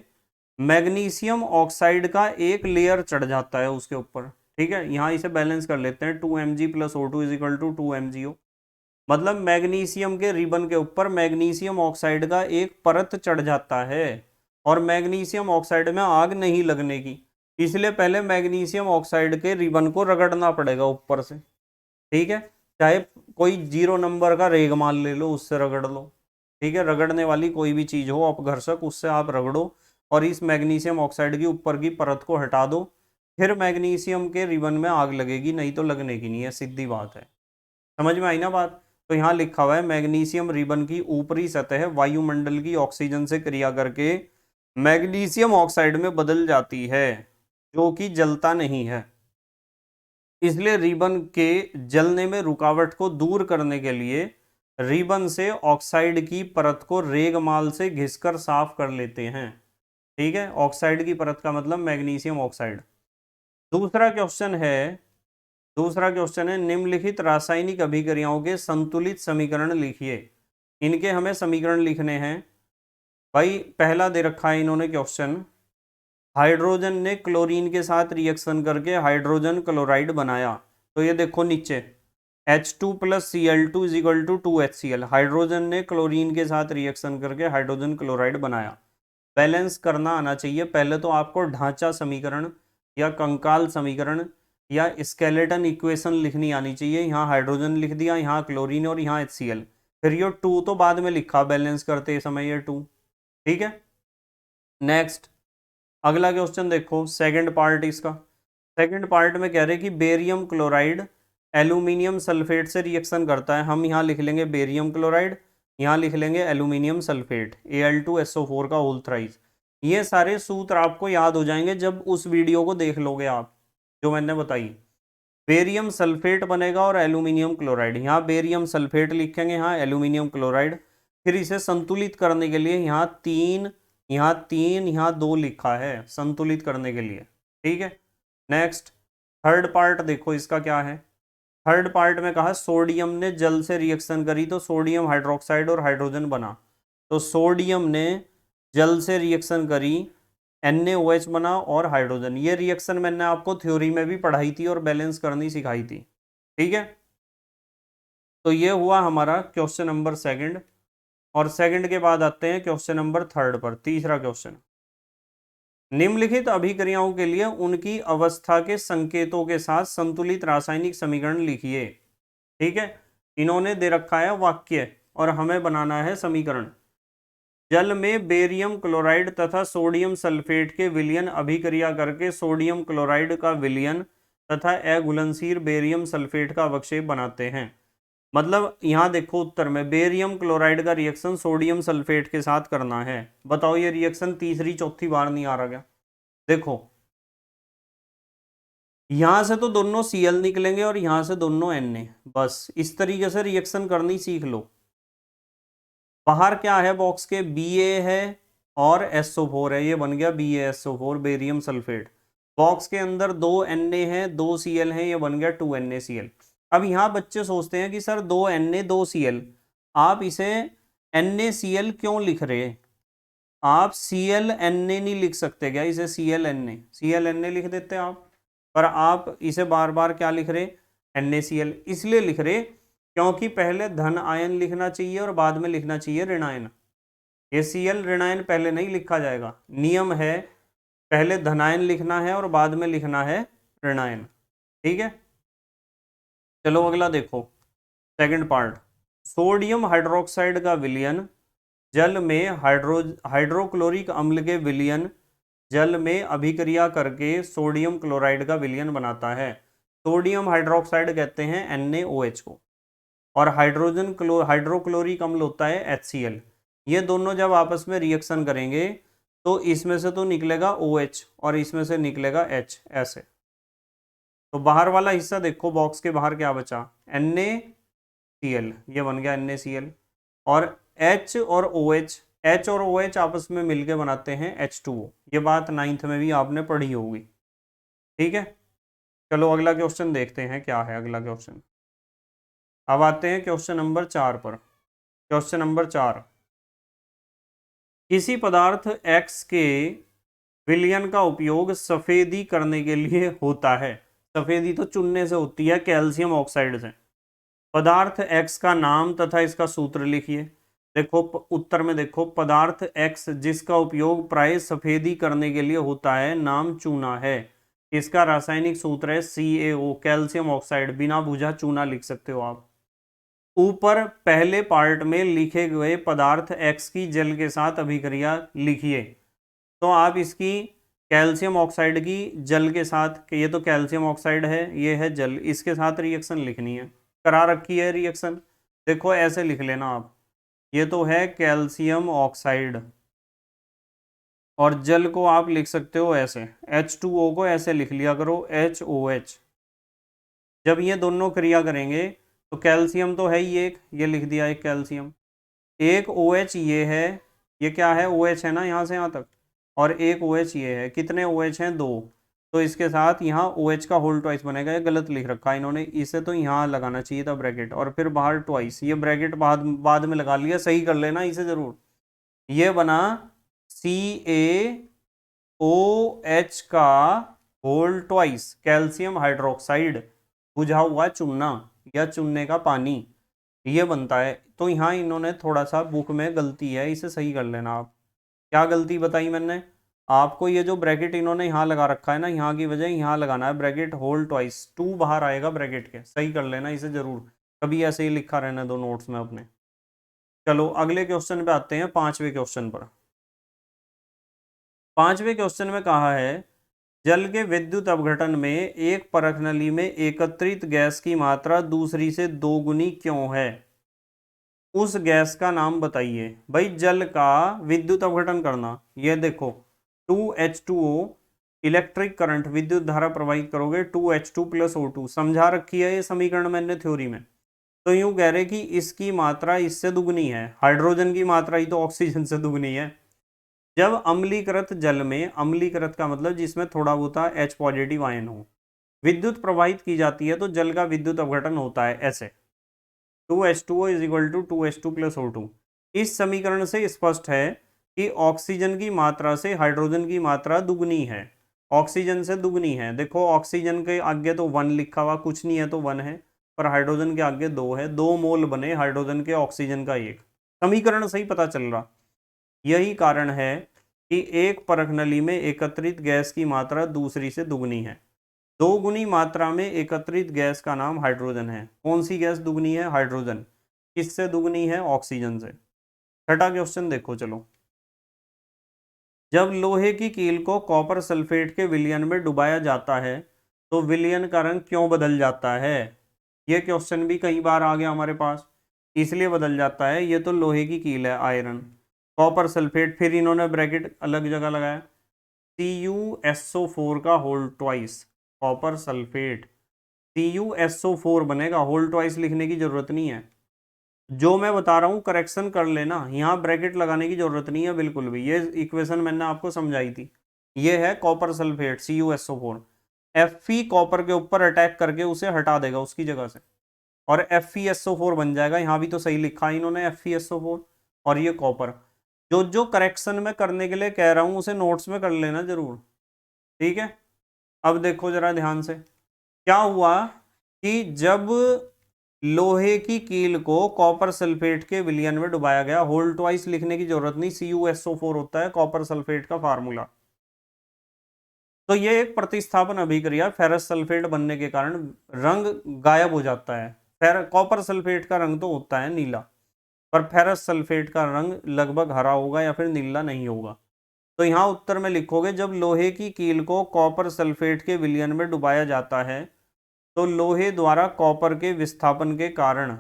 मैग्नीशियम ऑक्साइड का एक लेयर चढ़ जाता है उसके ऊपर। ठीक है, यहाँ इसे बैलेंस कर लेते हैं, 2Mg + O2 = 2MgO। मतलब मैग्नीशियम के रिबन के ऊपर मैग्नीशियम ऑक्साइड का एक परत चढ़ जाता है, और मैग्नीशियम ऑक्साइड में आग नहीं लगने की, इसलिए पहले मैग्नीशियम ऑक्साइड के रिबन को रगड़ना पड़ेगा ऊपर से। ठीक है, चाहे कोई 0 नंबर का रेगमाल ले लो उससे रगड़ लो। ठीक है, रगड़ने वाली कोई भी चीज हो अपघर्षक, उससे आप रगड़ो और इस मैग्नीशियम ऑक्साइड की ऊपर की परत को हटा दो, फिर मैग्नीशियम के रिबन में आग लगेगी, नहीं तो लगने की नहीं है, सीधी बात है। समझ में आई ना बात? तो यहाँ लिखा हुआ है मैग्नीशियम रिबन की ऊपरी सतह वायुमंडल की ऑक्सीजन से क्रिया करके मैग्नीशियम ऑक्साइड में बदल जाती है, जो कि जलता नहीं है। इसलिए रिबन के जलने में रुकावट को दूर करने के लिए रिबन से ऑक्साइड की परत को रेगमाल से घिसकर साफ कर लेते हैं। ठीक है, ऑक्साइड की परत का मतलब मैग्नीशियम ऑक्साइड। दूसरा क्वेश्चन है दूसरा क्वेश्चन है निम्नलिखित रासायनिक अभिक्रियाओं के संतुलित समीकरण लिखिए। इनके हमें समीकरण लिखने हैं। भाई पहला दे रखा है इन्होंने क्वेश्चन, हाइड्रोजन ने क्लोरीन के साथ रिएक्शन करके हाइड्रोजन क्लोराइड बनाया। तो ये देखो नीचे H2 plus Cl2 is equal to 2HCl। Hydrogen ने क्लोरीन के साथ रिएक्शन करके हाइड्रोजन क्लोराइड बनाया। बैलेंस करना आना चाहिए। पहले तो आपको ढांचा समीकरण या कंकाल समीकरण या स्केलेटन इक्वेशन लिखनी आनी चाहिए। यहाँ हाइड्रोजन लिख दिया, यहाँ क्लोरीन और यहाँ HCl, फिर ये 2 तो बाद में लिखा बैलेंस करते समय ये 2। ठीक है, नेक्स्ट अगला क्वेश्चन देखो, सेकंड पार्ट इसका। सेकंड पार्ट में कह रहे कि बेरियम क्लोराइड एल्यूमिनियम सल्फेट से रिएक्शन करता है। हम यहाँ लिख लेंगे बेरियम क्लोराइड, यहाँ लिख लेंगे एल्यूमिनियम सल्फेट Al2SO4 का होल थ्राइस। ये सारे सूत्र आपको याद हो जाएंगे जब उस वीडियो को देख लोगे आप जो मैंने बताई। बेरियम सल्फेट बनेगा और एल्यूमिनियम क्लोराइड, यहाँ बेरियम सल्फेट लिखेंगे, यहाँ एल्यूमिनियम क्लोराइड। फिर इसे संतुलित करने के लिए यहाँ 3 यहाँ 2 लिखा है संतुलित करने के लिए। ठीक है, नेक्स्ट थर्ड पार्ट देखो इसका क्या है। थर्ड पार्ट में कहा सोडियम ने जल से रिएक्शन करी तो सोडियम हाइड्रोक्साइड और हाइड्रोजन बना। तो सोडियम ने जल से रिएक्शन करी, NaOH बना और हाइड्रोजन। ये रिएक्शन मैंने आपको थ्योरी में भी पढ़ाई थी और बैलेंस करनी सिखाई थी। ठीक है, तो ये हुआ हमारा क्वेश्चन नंबर सेकंड। और सेकंड के बाद आते हैं क्वेश्चन नंबर थर्ड पर। तीसरा क्वेश्चन, निम्नलिखित अभिक्रियाओं के लिए उनकी अवस्था के संकेतों के साथ संतुलित रासायनिक समीकरण लिखिए। ठीक है, इन्होंने दे रखा है वाक्य और हमें बनाना है समीकरण। जल में बेरियम क्लोराइड तथा सोडियम सल्फेट के विलयन अभिक्रिया करके सोडियम क्लोराइड का विलयन तथा अघुलनशील बेरियम सल्फेट का अवक्षेप बनाते हैं। मतलब यहाँ देखो उत्तर में बेरियम क्लोराइड का रिएक्शन सोडियम सल्फेट के साथ करना है। बताओ ये रिएक्शन तीसरी चौथी बार नहीं आ रहा क्या? देखो यहां से तो दोनों Cl निकलेंगे और यहां से दोनों Na। बस इस तरीके से रिएक्शन करनी सीख लो। बाहर क्या है बॉक्स के, Ba है और SO4 है, ये बन गया BaSO4 बेरियम सल्फेट। बॉक्स के अंदर 2 Na है 2 Cl है, ये बन गया 2 NaCl। अब यहाँ बच्चे सोचते हैं कि सर 2 Na 2 Cl, आप इसे NaCl क्यों लिख रहे? आप ClNa नहीं लिख सकते क्या इसे? ClNa लिख देते आप, पर आप इसे बार बार क्या लिख रहे? NaCl। इसलिए लिख रहे क्योंकि पहले धन आयन लिखना चाहिए और बाद में लिखना चाहिए ऋणायन। ये Cl ऋणायन पहले नहीं लिखा जाएगा, नियम है पहले धनायन लिखना है और बाद में लिखना है ऋणायन। ठीक है, चलो अगला देखो सेकंड पार्ट। सोडियम हाइड्रोक्साइड का विलयन जल में हाइड्रोक्लोरिक अम्ल के विलयन जल में अभिक्रिया करके सोडियम क्लोराइड का विलयन बनाता है। सोडियम हाइड्रोक्साइड कहते हैं NaOH को, और हाइड्रोक्लोरिक अम्ल होता है HCl। ये दोनों जब आपस में रिएक्शन करेंगे तो इसमें से तो निकलेगा OH और इसमें से निकलेगा H, ऐसे। तो बाहर वाला हिस्सा देखो, बॉक्स के बाहर क्या बचा? NaCl, ये बन गया NaCl। और H और OH आपस में मिलके बनाते हैं H2O। ये बात 9th में भी आपने पढ़ी होगी। ठीक है, चलो अगला क्वेश्चन देखते हैं क्या है अगला क्वेश्चन। अब आते हैं क्वेश्चन नंबर 4 पर। क्वेश्चन नंबर 4, किसी पदार्थ X के विलयन का उपयोग सफेदी करने के लिए होता है। सफेदी तो चुनने से होती है, कैल्शियम ऑक्साइड से। पदार्थ X का नाम तथा इसका सूत्र लिखिए। देखो उत्तर में देखो, पदार्थ X जिसका उपयोग प्राय सफेदी करने के लिए होता है नाम चूना है। इसका रासायनिक सूत्र है CaO, कैल्शियम ऑक्साइड। बिना बुझा चूना लिख सकते हो आप। ऊपर पहले पार्ट में लिखे गए पदार्थ X की जल के साथ अभिक्रिया लिखिए। तो आप इसकी कैल्शियम ऑक्साइड की जल के साथ, कि ये तो कैल्शियम ऑक्साइड है, ये है जल, इसके साथ रिएक्शन लिखनी है, करा रखी है रिएक्शन। देखो ऐसे लिख लेना आप, ये तो है कैल्शियम ऑक्साइड, और जल को आप लिख सकते हो ऐसे, H2O को ऐसे लिख लिया करो HOH। जब ये दोनों क्रिया करेंगे तो कैल्शियम तो है ही एक, ये लिख दिया एक कैल्शियम, एक OH ये है, ये क्या है OH है ना यहाँ से यहाँ तक, और एक OH ये है, कितने OH हैं, दो, तो इसके साथ यहाँ OH का होल ट्वाइस बनेगा, ये गलत लिख रखा है इन्होंने, इसे तो यहाँ लगाना चाहिए था ब्रैकेट, और फिर बाहर ट्वाइस, ये ब्रैकेट बाद बाद में लगा लिया, सही कर लेना इसे जरूर। ये बना CaOH का होल ट्वाइस, कैल्शियम हाइड्रोक्साइड, बुझा हुआ चूना या चूने का पानी, ये बनता है। तो यहाँ इन्होंने थोड़ा सा बुक में गलती है, इसे सही कर लेना आप। क्या गलती बताई मैंने आपको, ये जो ब्रैकेट इन्होंने यहाँ लगा रखा है ना, यहाँ की वजह यहाँ लगाना है ब्रैकेट होल ट्वाइस, 2 बाहर आएगा ब्रैकेट के, सही कर लेना इसे जरूर, कभी ऐसे ही लिखा रहना दो नोट्स में अपने। चलो अगले क्वेश्चन पे आते हैं, 5वें क्वेश्चन पर। 5वें क्वेश्चन में कहा है जल के विद्युत अपघटन में एक परख नली में एकत्रित गैस की मात्रा दूसरी से 2 गुनी क्यों है, उस गैस का नाम बताइए। भाई जल का विद्युत अपघटन करना, ये देखो 2H2O, इलेक्ट्रिक करंट विद्युत धारा प्रवाहित करोगे 2H2 + O2, समझा रखी है ये समीकरण मैंने थ्योरी में। तो यूं कह रहे कि इसकी मात्रा इससे दुगनी है, हाइड्रोजन की मात्रा ही तो ऑक्सीजन से दुगनी है। जब अम्लीकृत जल में, अम्लीकृत का मतलब जिसमें थोड़ा बहुत H पॉजिटिव आयन हो, विद्युत प्रवाहित की जाती है तो जल का विद्युत अपघटन होता है ऐसे, 2H2O = 2H2 + O2। इस समीकरण से स्पष्ट है कि ऑक्सीजन की मात्रा से हाइड्रोजन की मात्रा दुगनी है, ऑक्सीजन से दुगनी है। देखो ऑक्सीजन के आगे तो 1 लिखा हुआ, कुछ नहीं है तो 1 है, पर हाइड्रोजन के आगे 2 है, 2 मोल बने हाइड्रोजन के ऑक्सीजन का एक, समीकरण से ही पता चल रहा। यही कारण है कि एक परख नली में एकत्रित गैस की मात्रा दूसरी से दुगनी है। 2 गुनी मात्रा में एकत्रित गैस का नाम हाइड्रोजन है। कौन सी गैस दुगनी है, हाइड्रोजन। किससे दुगनी है, ऑक्सीजन से। छठा क्वेश्चन देखो चलो, जब लोहे की कील को कॉपर सल्फेट के विलयन में डुबाया जाता है तो विलयन का रंग क्यों बदल जाता है। यह क्वेश्चन भी कई बार आ गया हमारे पास, इसलिए बदल जाता है। ये तो लोहे की कील है आयरन, कॉपर सल्फेट, फिर इन्होंने ब्रैकेट अलग जगह लगाया, CuSO4 का whole twice, copper sulphate, CuSO4 बनेगा, होल ट्वाइस लिखने की जरूरत नहीं है। जो मैं बता रहा हूं करेक्शन कर लेना, यहां ब्रैकेट लगाने की जरूरत नहीं है बिल्कुल भी, ये इक्वेशन मैंने आपको समझाई थी। ये है copper sulphate CuSO4, Fe copper के ऊपर अटैक करके उसे हटा देगा उसकी जगह से, और FeSO4 बन जाएगा। यहां भी तो सही लिखा है इन्होंने FeSO4, और ये कॉपर। जो जो करेक्शन में करने के लिए कह रहा हूं उसे नोट्स में कर लेना जरूर, ठीक है। अब देखो जरा ध्यान से, क्या हुआ कि जब लोहे की कील को कॉपर सल्फेट के विलयन में डुबाया गया, होल ट्वाइस लिखने की जरूरत नहीं, CuSO4 होता है कॉपर सल्फेट का फार्मूला। तो ये एक प्रतिस्थापन अभिक्रिया, फेरस सल्फेट बनने के कारण रंग गायब हो जाता है। कॉपर सल्फेट का रंग तो होता है नीला, पर फेरस सल्फेट का रंग लगभग हरा होगा या फिर नीला नहीं होगा। तो यहां उत्तर में लिखोगे जब लोहे की कील को कॉपर सल्फेट के विलयन में डुबाया जाता है तो लोहे द्वारा कॉपर के विस्थापन के कारण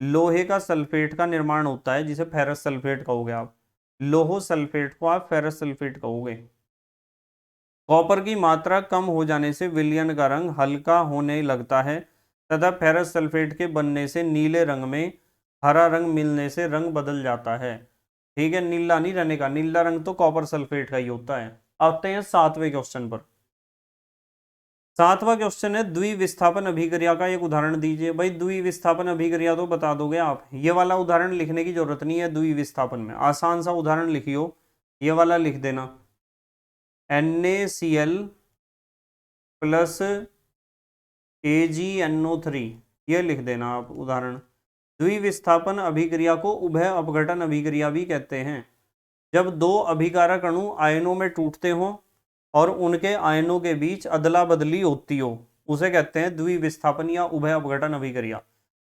लोहे का सल्फेट का निर्माण होता है, जिसे फेरस सल्फेट कहोगे आप। लोहो सल्फेट को आप फेरस सल्फेट कहोगे। कॉपर की मात्रा कम हो जाने से विलयन का रंग हल्का होने लगता है तथा फेरस सल्फेट के बनने से नीले रंग में हरा रंग मिलने से रंग बदल जाता है। ठीक है, नीला नहीं रहने का, नीला रंग तो कॉपर सल्फेट का ही होता है। आते हैं 7वें क्वेश्चन पर। 7वां क्वेश्चन है द्विविस्थापन अभिक्रिया का एक उदाहरण दीजिए। भाई द्विविस्थापन अभिक्रिया तो बता दोगे आप, ये वाला उदाहरण लिखने की जरूरत नहीं है। द्विविस्थापन में आसान सा उदाहरण लिखियो, ये वाला लिख देना, NaCl प्लस AgNO3, ये लिख देना आप उदाहरण। द्विविस्थापन अभिक्रिया को उभय अपघटन अभिक्रिया भी कहते हैं। जब दो अभिकारक अणु आयनों में टूटते हो और उनके आयनों के बीच अदला बदली होती हो, उसे कहते हैं द्विविस्थापन या उभय अपघटन अभिक्रिया।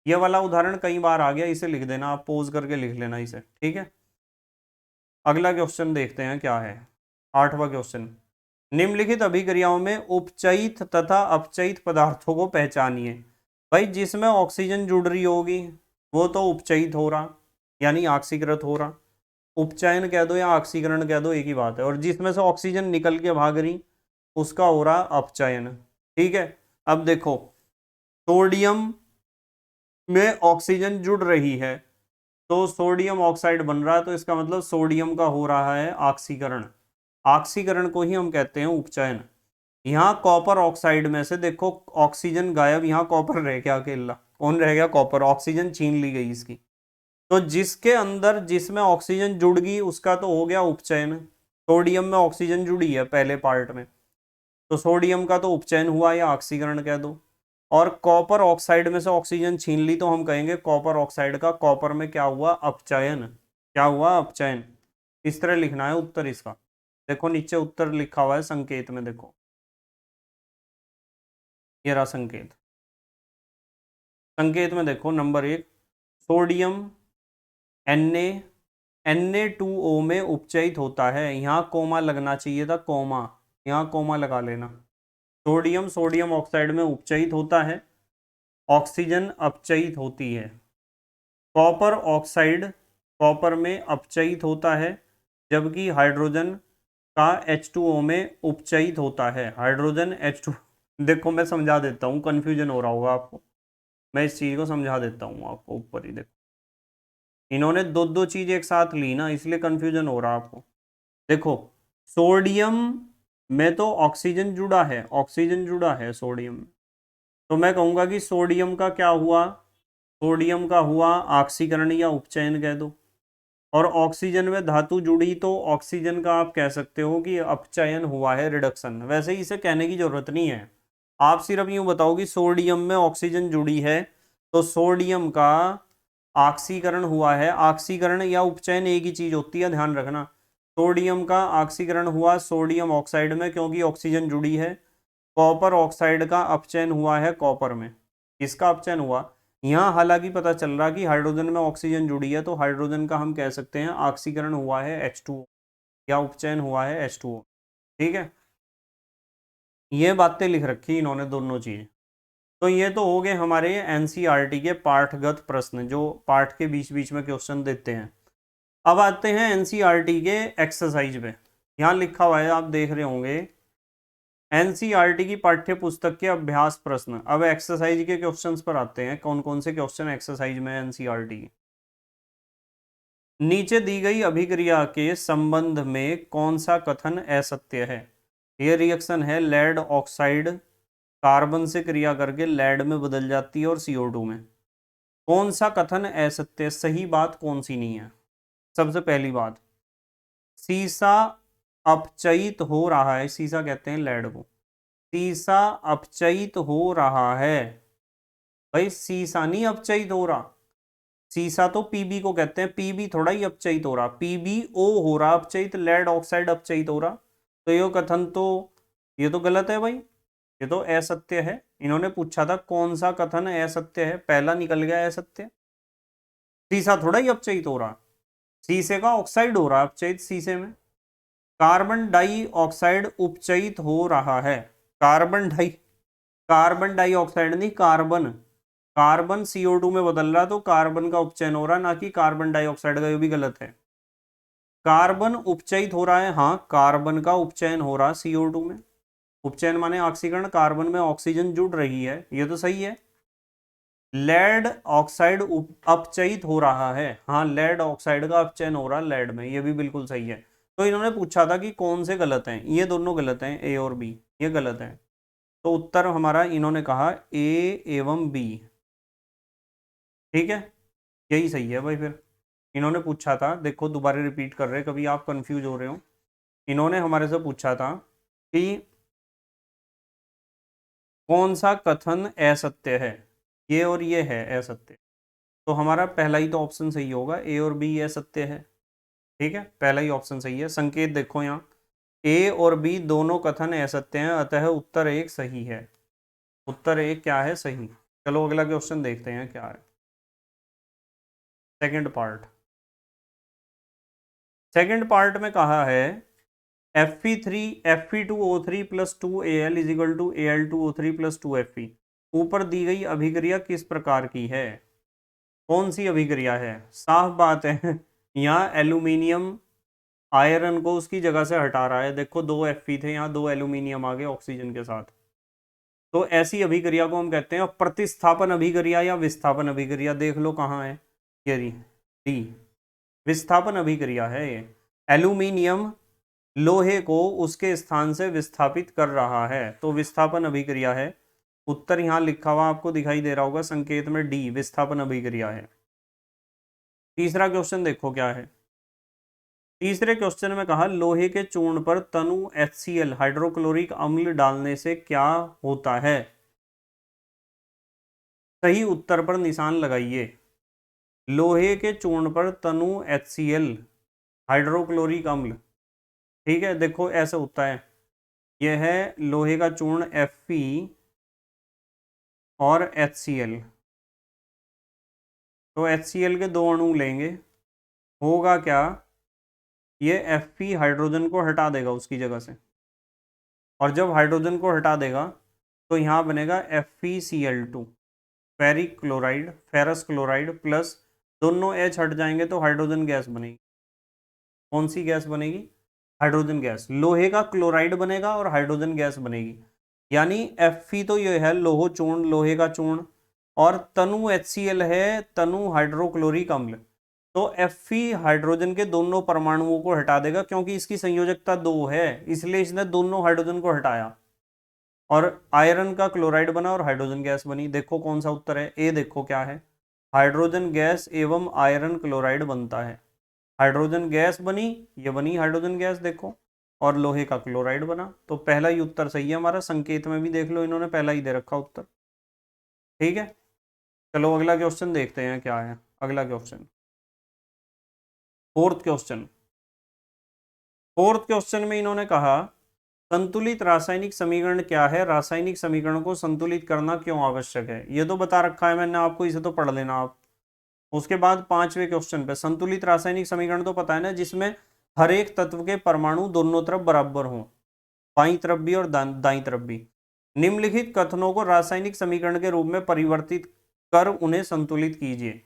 यह वाला उदाहरण कई बार आ गया, इसे लिख देना, आप पोज करके लिख लेना इसे, ठीक है। अगला क्वेश्चन देखते हैं क्या है, 8वां क्वेश्चन। निम्नलिखित अभिक्रियाओं में उपचयित तथा अपचयित पदार्थों को पहचानिए। भाई जिसमें ऑक्सीजन जुड़ रही होगी वो तो उपचयित हो रहा, यानी ऑक्सीकृत हो रहा। उपचयन कह दो या ऑक्सीकरण कह दो, एक ही बात है। और जिसमें से ऑक्सीजन निकल के भाग रही उसका हो रहा अपचयन। ठीक है, अब देखो सोडियम में ऑक्सीजन जुड़ रही है तो सोडियम ऑक्साइड बन रहा है, तो इसका मतलब सोडियम का हो रहा है ऑक्सीकरण। ऑक्सीकरण को ही हम कहते हैं उपचयन। यहाँ कॉपर ऑक्साइड में से देखो ऑक्सीजन गायब, यहाँ कॉपर रह गया अकेला। कौन रह गया? कॉपर। ऑक्सीजन छीन ली गई इसकी। तो जिसके अंदर जिसमें ऑक्सीजन जुड़ गई उसका तो हो गया उपचयन। सोडियम में ऑक्सीजन जुड़ी है पहले पार्ट में, तो सोडियम का तो उपचयन हुआ या ऑक्सीकरण कह दो। और कॉपर ऑक्साइड में से ऑक्सीजन छीन ली तो हम कहेंगे कॉपर ऑक्साइड का कॉपर में क्या हुआ? अपचयन। क्या हुआ? अपचयन। इस तरह लिखना है उत्तर इसका। देखो नीचे उत्तर लिखा हुआ है संकेत में, देखो ये रहा संकेत। संकेत में देखो नंबर 1 सोडियम Na2O में उपचयित होता है। यहाँ कोमा लगना चाहिए था, कोमा, यहाँ कोमा लगा लेना। सोडियम सोडियम ऑक्साइड में उपचयित होता है, ऑक्सीजन अपचयित होती है। कॉपर ऑक्साइड कॉपर में अपचयित होता है, जबकि हाइड्रोजन का H2O में उपचयित होता है। हाइड्रोजन H2, देखो मैं समझा देता हूँ, कंफ्यूजन हो रहा होगा आपको। मैं इस चीज को समझा देता हूँ आपको। ऊपर ही देखो इन्होंने दो दो चीज एक साथ ली ना, इसलिए कंफ्यूजन हो रहा है आपको। देखो सोडियम में तो ऑक्सीजन जुड़ा है, ऑक्सीजन जुड़ा है सोडियम में, तो मैं कहूंगा कि सोडियम का क्या हुआ? सोडियम का हुआ ऑक्सीकरण या उपचयन कह दो। और ऑक्सीजन में धातु जुड़ी तो ऑक्सीजन का आप कह सकते हो कि अपचयन हुआ है, रिडक्शन। वैसे ही इसे कहने की जरूरत नहीं है, आप सिर्फ यूं बताओ कि सोडियम में ऑक्सीजन जुड़ी है तो सोडियम का ऑक्सीकरण हुआ है। ऑक्सीकरण या उपचयन एक ही चीज होती है, ध्यान रखना। सोडियम का ऑक्सीकरण हुआ सोडियम ऑक्साइड में क्योंकि ऑक्सीजन जुड़ी है। कॉपर ऑक्साइड का अपचयन हुआ है कॉपर में। किसका अपचयन हुआ? यहाँ हालांकि पता चल रहा कि हाइड्रोजन में ऑक्सीजन जुड़ी है तो हाइड्रोजन का हम कह सकते हैं ऑक्सीकरण हुआ है H2O या उपचयन हुआ है H2O। ठीक है, ये बातें लिख रखी इन्होंने दोनों चीज। तो ये तो हो गए हमारे एनसीईआरटी के पाठगत प्रश्न जो पाठ के बीच बीच में क्वेश्चन देते हैं। अब आते हैं एनसीईआरटी के एक्सरसाइज पे। यहाँ लिखा हुआ है, आप देख रहे होंगे, एनसीईआरटी की पाठ्य पुस्तक के अभ्यास प्रश्न। अब एक्सरसाइज के क्वेश्चंस पर आते हैं, कौन कौन से क्वेश्चन एक्सरसाइज में एनसीईआरटी की। नीचे दी गई अभिक्रिया के संबंध में कौन सा कथन असत्य है? ये रिएक्शन है लेड ऑक्साइड कार्बन से क्रिया करके लेड में बदल जाती है और CO2 में। कौन सा कथन असत्य? सही बात कौन सी नहीं है? सबसे पहली बात, सीसा अपचयित हो रहा है। सीसा कहते हैं लेड को। सीसा अपचयित हो रहा है। भाई सीसा नहीं अपचयित हो रहा, सीसा तो पीबी को कहते हैं, पीबी थोड़ा ही अपचयित हो रहा, PbO हो रहा अपचयित, लेड ऑक्साइड अपचयित हो रहा। तो ये कथन तो, ये तो गलत है भाई, ये तो असत्य है। इन्होंने पूछा था कौन सा कथन असत्य है, पहला निकल गया असत्य। सीसा थोड़ा ही अपचयित हो रहा, शीशे का ऑक्साइड हो रहा अपचयित शीशे में। कार्बन डाइऑक्साइड उपचयित हो रहा है। कार्बन डाइऑक्साइड नहीं, कार्बन, कार्बन CO2 में बदल रहा तो कार्बन का उपचयन हो रहा, ना कि कार्बन डाइऑक्साइड का, ये भी गलत है। कार्बन उपचयित हो रहा है, हाँ कार्बन का उपचयन हो रहा CO2 में। उपचयन माने ऑक्सीकरण, कार्बन में ऑक्सीजन जुड़ रही है, ये तो सही है। लेड ऑक्साइड अपचयित हो रहा है, हाँ लेड ऑक्साइड का अपचयन हो रहा है लेड में, ये भी बिल्कुल सही है। तो इन्होंने पूछा था कि कौन से गलत हैं, ये दोनों गलत हैं, A और B, ये गलत है। तो उत्तर हमारा इन्होंने कहा A एवं B। ठीक है, यही सही है भाई। फिर इन्होंने पूछा था, देखो दोबारा रिपीट कर रहे, कभी आप कंफ्यूज हो रहे हो। इन्होंने हमारे से पूछा था कि कौन सा कथन असत्य है, ये और ये है असत्य। तो हमारा पहला ही तो ऑप्शन सही होगा, A और B असत्य है। ठीक है, पहला ही ऑप्शन सही है। संकेत देखो यहाँ, A और B दोनों कथन असत्य हैं, अतः उत्तर एक सही है। उत्तर एक क्या है? सही। चलो अगला क्वेश्चन देखते हैं क्या है। सेकंड पार्ट, सेकंड पार्ट में कहा है Fe2O3 plus 2Al is equal to Al2O3 plus 2Fe। ऊपर दी गई अभिक्रिया किस प्रकार की है? कौन सी अभिक्रिया है? साफ बात है यहाँ एल्यूमिनियम आयरन को उसकी जगह से हटा रहा है। देखो 2 Fe थे, यहाँ 2 एल्यूमिनियम आ गए ऑक्सीजन के साथ। तो ऐसी अभिक्रिया को हम कहते हैं प्रतिस्थापन अभिक्रिया या विस्थापन अभिक्रिया। देख लो कहाँ है ये रही, डी, विस्थापन अभिक्रिया है ये। एल्यूमिनियम लोहे को उसके स्थान से विस्थापित कर रहा है, तो विस्थापन अभिक्रिया है। उत्तर यहाँ लिखा हुआ आपको दिखाई दे रहा होगा संकेत में, डी, विस्थापन अभिक्रिया है। तीसरा क्वेश्चन देखो क्या है। तीसरे क्वेश्चन में कहा लोहे के चूर्ण पर तनु HCl हाइड्रोक्लोरिक अम्ल डालने से क्या होता है? सही उत्तर पर निशान लगाइए। लोहे के चूर्ण पर तनु HCl हाइड्रोक्लोरिक अम्ल, ठीक है, देखो ऐसे होता है। यह है लोहे का चूर्ण Fe और HCl, तो HCl के 2 अणु लेंगे, होगा क्या, ये Fe हाइड्रोजन को हटा देगा उसकी जगह से, और जब हाइड्रोजन को हटा देगा तो यहाँ बनेगा FeCl2 ferric chloride, ferrous chloride plus दोनों H हट जाएंगे तो हाइड्रोजन गैस बनेगी। कौन सी गैस बनेगी? Hydrogen gas. लोहे का क्लोराइड बनेगा और हाइड्रोजन गैस बनेगी। यानी Fe तो ये है लोहो चूर्ण, लोहे का चूर्ण, और तनु HCl है तनु हाइड्रोक्लोरिक अम्ल। तो Fe हाइड्रोजन के दोनों परमाणुओं को हटा देगा, क्योंकि इसकी संयोजकता 2 है, इसलिए इसने दोनों हाइड्रोजन को हटाया और आयरन का क्लोराइड बना और हाइड्रोजन गैस बनी। देखो कौन सा उत्तर है, ए देखो क्या है, हाइड्रोजन गैस एवं आयरन क्लोराइड बनता है। हाइड्रोजन गैस बनी, ये बनी हाइड्रोजन गैस देखो, और लोहे का क्लोराइड बना। तो पहला ही उत्तर सही है हमारा। संकेत में भी देख लो इन्होंने पहला ही दे रखा उत्तर, ठीक है। चलो अगला क्वेश्चन देखते हैं क्या है। अगला question, fourth question. Fourth question में इन्होंने कहा संतुलित रासायनिक समीकरण क्या है? रासायनिक समीकरण को संतुलित करना क्यों आवश्यक है? ये तो बता रखा है मैंने आपको, इसे तो पढ़ लेना आप। उसके बाद 5वें क्वेश्चन पे संतुलित रासायनिक समीकरण तो पता है ना, जिसमें हर एक तत्व के परमाणु दोनों तरफ बराबर हों, बाईं तरफ भी और दाईं तरफ भी। निम्नलिखित कथनों को रासायनिक समीकरण के रूप में परिवर्तित कर उन्हें संतुलित कीजिए।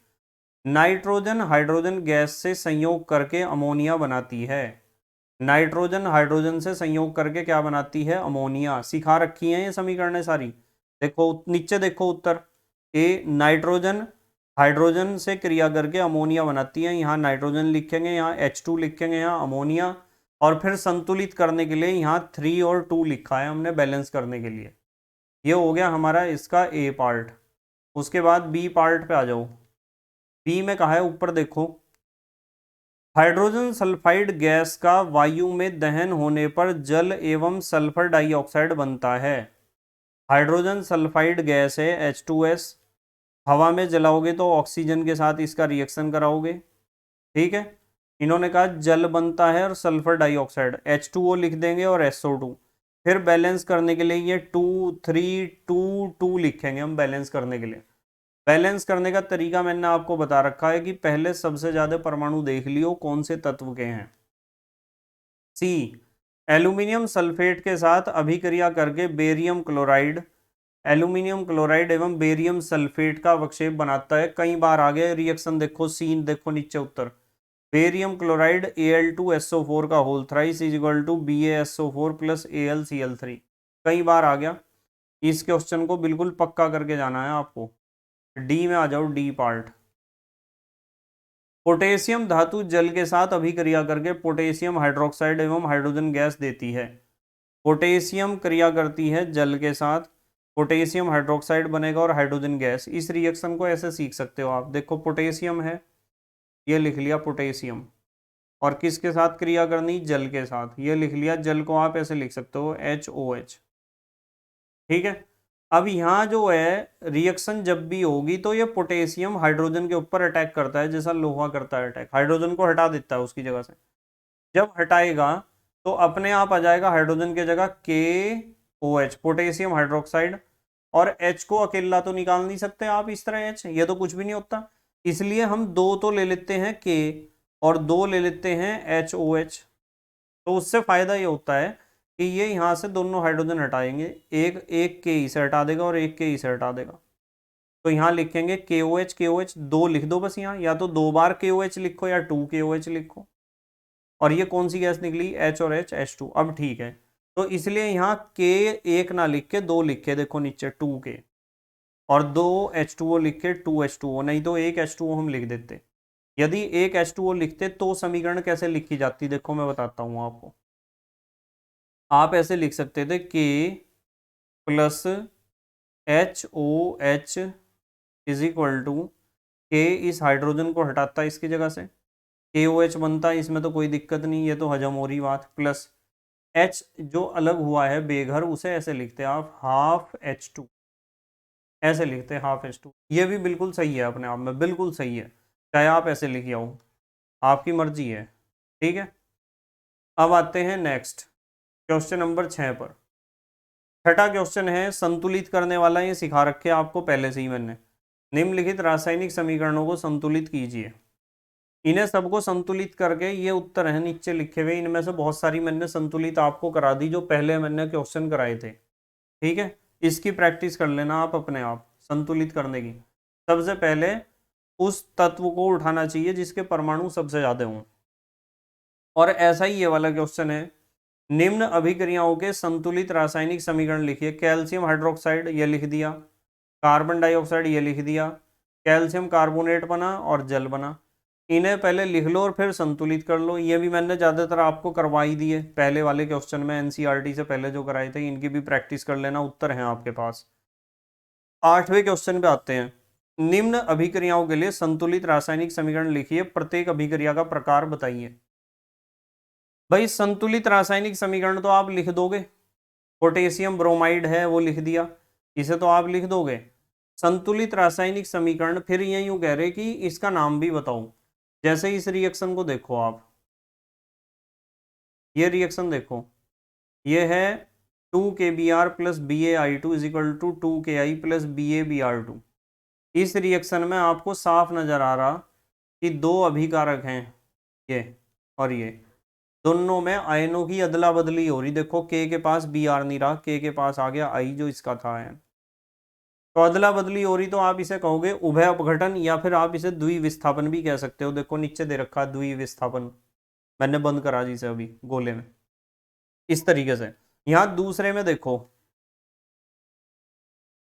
नाइट्रोजन हाइड्रोजन गैस से संयोग करके अमोनिया बनाती है। नाइट्रोजन हाइड्रोजन से संयोग करके क्या बनाती है? अमोनिया। सिखा रखी है ये समीकरणें सारी। देखो नीचे देखो उत्तर, ए नाइट्रोजन हाइड्रोजन से क्रिया करके अमोनिया बनाती है, यहाँ नाइट्रोजन लिखेंगे, यहाँ H2 लिखेंगे, यहाँ अमोनिया, और फिर संतुलित करने के लिए यहाँ 3 और 2 लिखा है हमने बैलेंस करने के लिए। ये हो गया हमारा इसका ए पार्ट। उसके बाद बी पार्ट पे आ जाओ। बी में कहा है, ऊपर देखो, हाइड्रोजन सल्फाइड गैस का वायु में दहन होने पर जल एवं सल्फर डाइऑक्साइड बनता है। हाइड्रोजन सल्फाइड गैस है H2S, हवा में जलाओगे तो ऑक्सीजन के साथ इसका रिएक्शन कराओगे, ठीक है। इन्होंने कहा जल बनता है और सल्फर डाइऑक्साइड, H2O लिख देंगे और SO2। फिर बैलेंस करने के लिए ये 2 3 2 2 लिखेंगे हम बैलेंस करने के लिए। बैलेंस करने का तरीका मैंने आपको बता रखा है कि पहले सबसे ज्यादा परमाणु देख लियो कौन से तत्व के हैं। सी, एल्यूमिनियम सल्फेट के साथ अभिक्रिया करके बेरियम क्लोराइड, एल्यूमिनियम क्लोराइड एवं बेरियम सल्फेट का अवक्षेप बनाता है। कई बार आ गया रिएक्शन, देखो सीन देखो नीचे उत्तर, बेरियम क्लोराइड Al2SO4 का whole thrice is equal to BaSO4 plus AlCl3। कई बार आ गया। इस क्वेश्चन को बिल्कुल पक्का करके जाना है आपको। डी में आ जाओ, डी पार्ट। पोटेशियम धातु जल के साथ अभिक्रिया करके पोटेशियम हाइड्रोक्साइड एवं हाइड्रोजन गैस देती है। पोटेशियम क्रिया करती है जल के साथ, पोटेशियम हाइड्रोक्साइड बनेगा और हाइड्रोजन गैस। इस रिएक्शन को ऐसे सीख सकते हो आप। देखो पोटेशियम है, ये लिख लिया पोटेशियम, और किसके साथ क्रिया करनी? जल के साथ, ये लिख लिया। जल को आप ऐसे लिख सकते हो HOH, ठीक है। अब यहाँ जो है रिएक्शन जब भी होगी तो ये पोटेशियम हाइड्रोजन के ऊपर अटैक करता है, जैसा लोहा करता है अटैक, हाइड्रोजन को हटा देता है उसकी जगह से। जब हटाएगा तो अपने आप आ जाएगा हाइड्रोजन की जगह KOH, पोटेशियम हाइड्रोक्साइड, और H को अकेला तो निकाल नहीं सकते आप इस तरह H, ये तो कुछ भी नहीं होता, इसलिए हम 2 तो ले लेते हैं K और 2 ले लेते हैं HOH। तो उससे फायदा ये होता है कि ये यहाँ से दोनों हाइड्रोजन हटाएंगे, एक एक के ई से हटा देगा और एक के ई से हटा देगा। तो यहाँ लिखेंगे KOH दो लिख दो बस यहाँ, या तो 2 बार KOH लिखो या 2 KOH लिखो। और ये कौन सी गैस निकली, H और H H2। अब ठीक है, तो इसलिए यहाँ K एक ना लिख के 2 लिखे, देखो नीचे 2K, और 2 H2O लिख के 2 H2O, नहीं तो एक H2O हम लिख देते। यदि एक H2O लिखते तो समीकरण कैसे लिखी जाती, देखो मैं बताता हूँ आपको। आप ऐसे लिख सकते थे K plus HOH is equal to K, इस हाइड्रोजन को हटाता है इसकी जगह से, KOH बनता है, इसमें तो कोई दिक्कत नहीं, ये तो हजम हो रही बात, प्लस H जो अलग हुआ है बेघर, उसे ऐसे लिखते हैं आप हाफ H2, ऐसे लिखते हैं हाफ H2। ये भी बिल्कुल सही है अपने आप में, बिल्कुल सही है, चाहे आप ऐसे लिख आओ, आपकी मर्जी है, ठीक है। अब आते हैं नेक्स्ट क्वेश्चन नंबर 6 पर। छठा क्वेश्चन है संतुलित करने वाला, ये सिखा रखे आपको पहले से ही मैंने। निम्नलिखित रासायनिक समीकरणों को संतुलित कीजिए। इन्हें सबको संतुलित करके, ये उत्तर है नीचे लिखे हुए, इनमें से बहुत सारी मैंने संतुलित आपको करा दी जो पहले मैंने क्वेश्चन कराए थे, ठीक है। इसकी प्रैक्टिस कर लेना आप अपने आप संतुलित करने की। सबसे पहले उस तत्व को उठाना चाहिए जिसके परमाणु सबसे ज्यादा हों, और ऐसा ही ये वाला क्वेश्चन है। निम्न अभिक्रियाओं के संतुलित रासायनिक समीकरण लिखिए। कैल्शियम हाइड्रोक्साइड ये लिख दिया, कार्बन डाइऑक्साइड ये लिख दिया, कैल्शियम कार्बोनेट बना और जल बना। इन्हें पहले लिख लो और फिर संतुलित कर लो। ये भी मैंने ज़्यादातर आपको करवाई दी है पहले वाले क्वेश्चन में, एनसीईआरटी से पहले जो कराए थे, इनकी भी प्रैक्टिस कर लेना, उत्तर है आपके पास। 8वें क्वेश्चन पे आते हैं। निम्न अभिक्रियाओं के लिए संतुलित रासायनिक समीकरण लिखिए, प्रत्येक अभिक्रिया का प्रकार बताइए। भाई संतुलित रासायनिक समीकरण तो आप लिख दोगे, पोटेशियम ब्रोमाइड है वो लिख दिया, इसे तो आप लिख दोगे। संतुलित रासायनिक समीकरण फिर ये यूं कह रहे कि इसका नाम भी बताओ। जैसे इस रिएक्शन को देखो आप, ये रिएक्शन देखो, ये है 2KBr plus BaI2 is equal to 2Ki plus BaBr2। इस रिएक्शन में आपको साफ नजर आ रहा कि दो अभिकारक हैं, ये और ये, दोनों में आयनों की अदला बदली हो रही। देखो K के पास Br नहीं रहा, K के पास आ गया I जो इसका था आयन, तो अदला बदली हो रही। तो आप इसे कहोगे उभय अपघटन, या फिर आप इसे द्विविस्थापन भी कह सकते हो। देखो नीचे दे रखा है द्विविस्थापन, मैंने बंद करा दी इसे अभी गोले में, इस तरीके से। यहां दूसरे में देखो,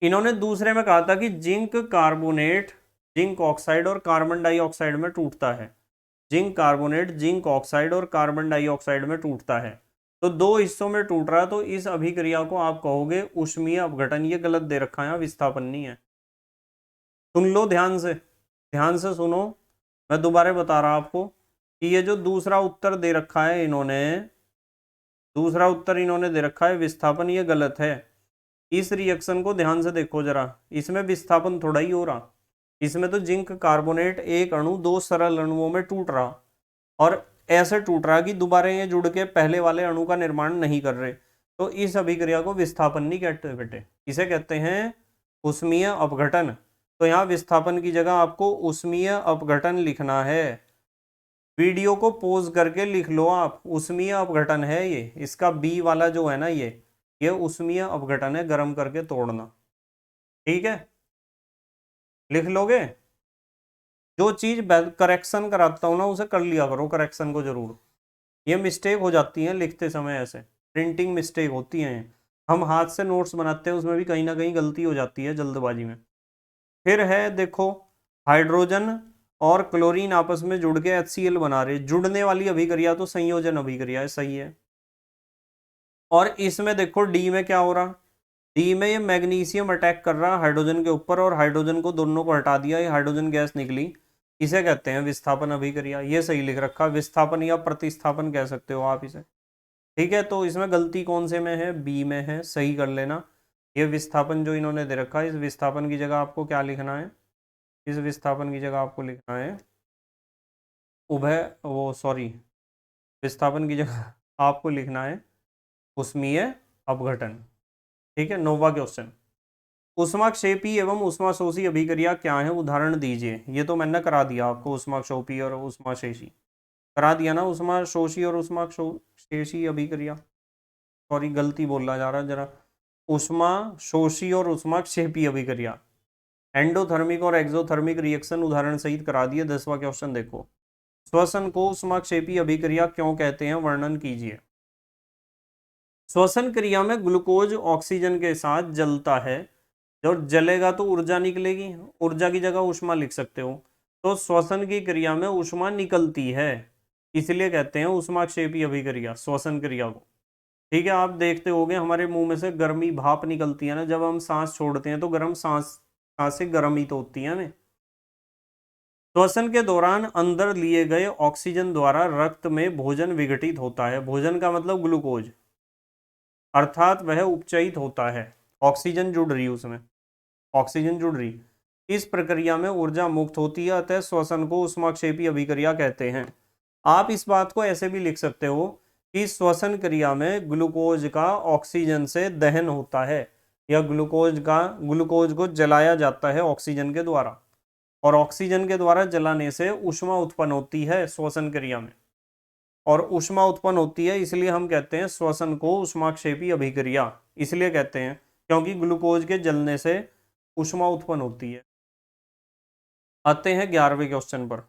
इन्होंने दूसरे में कहा था कि जिंक कार्बोनेट जिंक ऑक्साइड और कार्बन डाइऑक्साइड में टूटता है। जिंक कार्बोनेट जिंक ऑक्साइड और कार्बन डाइऑक्साइड में टूटता है, तो दो हिस्सों में टूट रहा है, तो इस अभिक्रिया को आप कहोगे ऊष्मीय अपघटन। ये गलत दे रखा है, विस्थापन नहीं है। सुन लो ध्यान से सुनो, मैं दोबारा बता रहा आपको कि ये जो दूसरा उत्तर दे रखा है इन्होंने, दूसरा उत्तर इन्होंने दे रखा है विस्थापन, ये गलत है। इस रिएक्शन को ध्यान से देखो जरा, इसमें विस्थापन थोड़ा ही हो रहा, इसमें तो जिंक कार्बोनेट एक अणु दो सरल अणुओं में टूट रहा, और ऐसे टूट रहा कि दोबारा ये जुड़ के पहले वाले अणु का निर्माण नहीं कर रहे। तो इस अभिक्रिया को विस्थापन नहीं कहते बेटे, इसे कहते हैं ऊष्मीय अपघटन। तो यहाँ विस्थापन की जगह आपको ऊष्मीय अपघटन लिखना है। वीडियो को पॉज करके लिख लो आप, ऊष्मीय अपघटन है ये, इसका बी वाला जो है ना, ये ऊष्मीय अपघटन है, गर्म करके तोड़ना, ठीक है, लिख लोगे। जो चीज करेक्शन कराता हूं ना उसे कर लिया करो, करेक्शन को जरूर। ये मिस्टेक हो जाती है लिखते समय, ऐसे प्रिंटिंग मिस्टेक होती है, हम हाथ से नोट्स बनाते हैं उसमें भी कहीं ना कहीं गलती हो जाती है जल्दबाजी में। फिर है देखो, हाइड्रोजन और क्लोरीन आपस में जुड़ के HCl बना रहे, जुड़ने वाली अभिक्रिया तो संयोजन अभिक्रिया है, सही है। और इसमें देखो डी में क्या हो रहा, डी में ये मैग्नीशियम अटैक कर रहा हाइड्रोजन के ऊपर, और हाइड्रोजन को दोनों को हटा दिया, ये हाइड्रोजन गैस निकली, इसे कहते हैं विस्थापन अभिक्रिया। ये सही लिख रखा, विस्थापन या प्रतिस्थापन कह सकते हो आप इसे, ठीक है। तो इसमें गलती कौन से में है, बी में है, सही कर लेना। ये विस्थापन जो इन्होंने दे रखा है, इस विस्थापन की जगह आपको क्या लिखना है, इस विस्थापन की जगह आपको लिखना है उभय, वो सॉरी, विस्थापन की जगह आपको लिखना है ऊष्मीय अपघटन, ठीक है। 9वां क्वेश्चन, ऊष्माक्षेपी एवं ऊष्माशोषी अभिक्रिया क्या है, उदाहरण दीजिए। ये तो मैंने करा दिया आपको, ऊष्माक्षेपी और ऊष्माशोषी। करा दिया ना, उष्मा शोषी और उष्मा शेषी अभिक्रिया, सॉरी गलती बोलना जा रहा जरा, उष्मा शोषी और उष्मा क्षेपी अभिक्रिया, एंडोथर्मिक और एक्सोथर्मिक रिएक्शन उदाहरण सहित करा दिए। 10वां क्वेश्चन देखो, श्वसन को उष्माक्षेपी अभिक्रिया क्यों कहते हैं, वर्णन कीजिए। श्वसन क्रिया में ग्लूकोज ऑक्सीजन के साथ जलता है, जब जलेगा तो ऊर्जा निकलेगी, ऊर्जा की जगह ऊष्मा लिख सकते हो, तो श्वसन की क्रिया में ऊष्मा निकलती है, इसलिए कहते हैं ऊष्माक्षेपी अभिक्रिया श्वसन क्रिया को। ठीक है, आप देखते होगे हमारे मुंह में से गर्मी भाप निकलती है ना, जब हम सांस छोड़ते हैं तो गर्म सांस से गर्म ही तो होती है हमें। श्वसन के दौरान अंदर लिए गए ऑक्सीजन द्वारा रक्त में भोजन विघटित होता है, भोजन का मतलब ग्लूकोज, अर्थात वह उपचयित होता है, ऑक्सीजन जुड़ रही उसमें, ऑक्सीजन जुड़ रही, इस प्रक्रिया में ऊर्जा मुक्त होती है, अतः श्वसन को ऊष्माक्षेपी अभिक्रिया कहते हैं। आप इस बात को ऐसे भी लिख सकते हो कि श्वसन क्रिया में ग्लूकोज का ऑक्सीजन से दहन होता है, या ग्लूकोज को जलाया जाता है ऑक्सीजन के द्वारा, और ऑक्सीजन के द्वारा जलाने से ऊष्मा उत्पन्न होती है श्वसन क्रिया में, और ऊष्मा उत्पन्न होती है, इसलिए हम कहते हैं श्वसन को ऊष्माक्षेपी अभिक्रिया, इसलिए कहते हैं क्योंकि ग्लूकोज के जलने से ऊष्मा उत्पन्न होती है। आते हैं 11वें क्वेश्चन पर।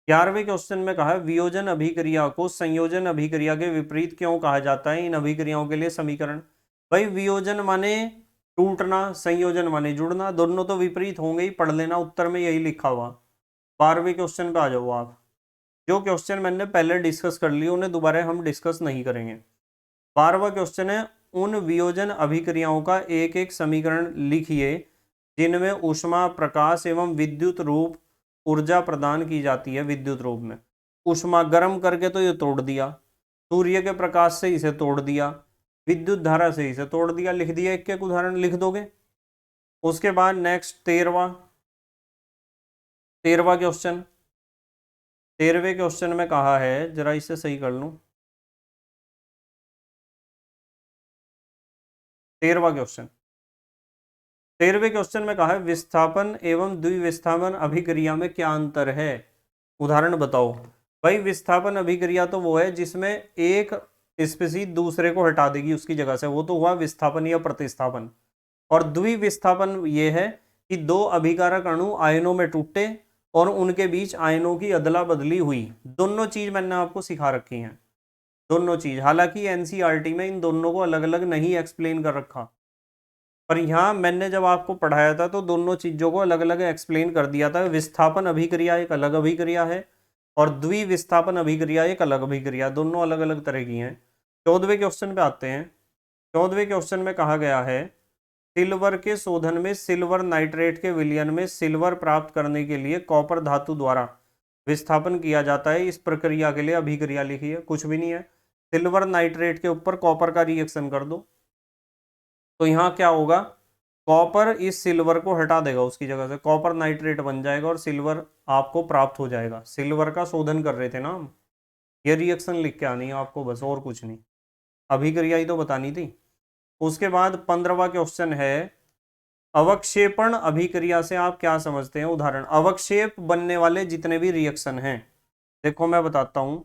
11वें क्वेश्चन में कहा है वियोजन अभिक्रिया को संयोजन अभिक्रिया के विपरीत क्यों कहा जाता है, इन अभिक्रियाओं के लिए समीकरण। भाई वियोजन माने टूटना, संयोजन माने जुड़ना, दोनों तो विपरीत होंगे ही, पढ़ लेना, उत्तर में यही लिखा हुआ। 12वें क्वेश्चन पे आ जाओ आप। जो क्वेश्चन मैंने पहले डिस्कस कर लिए उन्हें दोबारा हम डिस्कस नहीं करेंगे। 12वां क्वेश्चन है उन वियोजन अभिक्रियाओं का एक एक समीकरण लिखिए जिनमें ऊष्मा, प्रकाश एवं विद्युत रूप ऊर्जा प्रदान की जाती है। विद्युत रूप में ऊष्मा गर्म करके तो ये तोड़ दिया, सूर्य के प्रकाश से इसे तोड़ दिया, विद्युत धारा से इसे तोड़ दिया, लिख दिया, एक एक उदाहरण लिख दोगे। उसके बाद नेक्स्ट 13वां क्वेश्चन। 13वें क्वेश्चन में कहा है, जरा इसे सही कर लूं, 13वां क्वेश्चन। 13वें क्वेश्चन में कहा है विस्थापन एवं द्विविस्थापन अभिक्रिया में क्या अंतर है, उदाहरण बताओ। भाई विस्थापन अभिक्रिया तो वो है जिसमें एक स्पीशीज दूसरे को हटा देगी उसकी जगह से, वो तो हुआ विस्थापन या प्रतिस्थापन। और द्विविस्थापन ये है कि दो अभिकारक अणु आयनों में टूटे और उनके बीच आयनों की अदला बदली हुई। दोनों चीज मैंने आपको सिखा रखी हैं, दोनों चीज, हालांकि एनसीईआरटी में इन दोनों को अलग अलग नहीं एक्सप्लेन कर रखा, पर यहाँ मैंने जब आपको पढ़ाया था तो दोनों चीजों को अलग अलग एक्सप्लेन कर दिया था। विस्थापन अभिक्रिया एक अलग अभिक्रिया है और द्विविस्थापन अभिक्रिया एक अलग अभिक्रिया, दोनों अलग अलग तरह की हैं। 14वें क्वेश्चन पे आते हैं। 14वें क्वेश्चन में कहा गया है सिल्वर के शोधन में सिल्वर नाइट्रेट के विलयन में सिल्वर प्राप्त करने के लिए कॉपर धातु द्वारा विस्थापन किया जाता है, इस प्रक्रिया के लिए अभिक्रिया लिखिए। कुछ भी नहीं है, सिल्वर नाइट्रेट के ऊपर कॉपर का रिएक्शन कर दो, तो यहाँ क्या होगा, कॉपर इस सिल्वर को हटा देगा उसकी जगह से, कॉपर नाइट्रेट बन जाएगा और सिल्वर आपको प्राप्त हो जाएगा। सिल्वर का शोधन कर रहे थे ना हम, ये रिएक्शन लिख के आनी है आपको बस, और कुछ नहीं, अभिक्रिया ही तो बतानी थी। उसके बाद 15वां क्वेश्चन है अवक्षेपण अभिक्रिया से आप क्या समझते हैं, उदाहरण। अवक्षेप बनने वाले जितने भी रिएक्शन हैं, देखो मैं बताता हूं,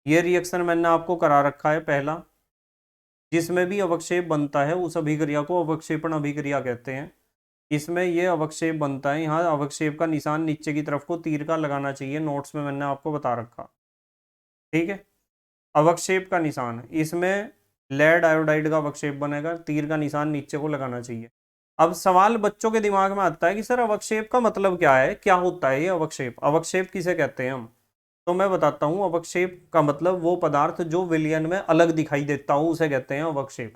ये रिएक्शन मैंने आपको करा रखा है पहला, जिसमें भी अवक्षेप बनता है उस अभिक्रिया को अवक्षेपण अभिक्रिया कहते हैं। इसमें ये अवक्षेप बनता है, यहाँ अवक्षेप का निशान नीचे की तरफ को तीर का लगाना चाहिए, नोट्स में मैंने आपको बता रखा, ठीक है। अवक्षेप का निशान, इसमें लेड आयोडाइड का अवक्षेप बनेगा, तीर का निशान नीचे को लगाना चाहिए। अब सवाल बच्चों के दिमाग में आता है कि सर अवक्षेप का मतलब क्या है, क्या होता है ये अवक्षेप, अवक्षेप किसे कहते हैं हम। तो मैं बताता हूं, अवक्षेप का मतलब वो पदार्थ जो विलयन में अलग दिखाई देता हो उसे कहते हैं अवक्षेप।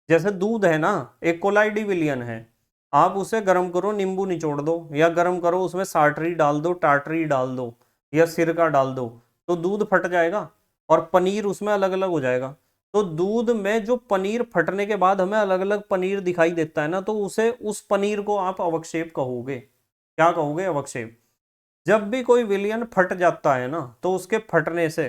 जैसे दूध है ना, एक कोलाइडी विलयन है, आप उसे गर्म करो, नींबू निचोड़ दो, या गर्म करो उसमें साटरी डाल दो, टाटरी डाल दो, या सिरका डाल दो, तो दूध फट जाएगा और पनीर उसमें अलग अलग हो जाएगा। तो दूध में जो पनीर फटने के बाद हमें अलग अलग पनीर दिखाई देता है ना, तो उसे, उस पनीर को आप अवक्षेप कहोगे। क्या कहोगे, अवक्षेप। जब भी कोई विलयन फट जाता है ना, तो उसके फटने से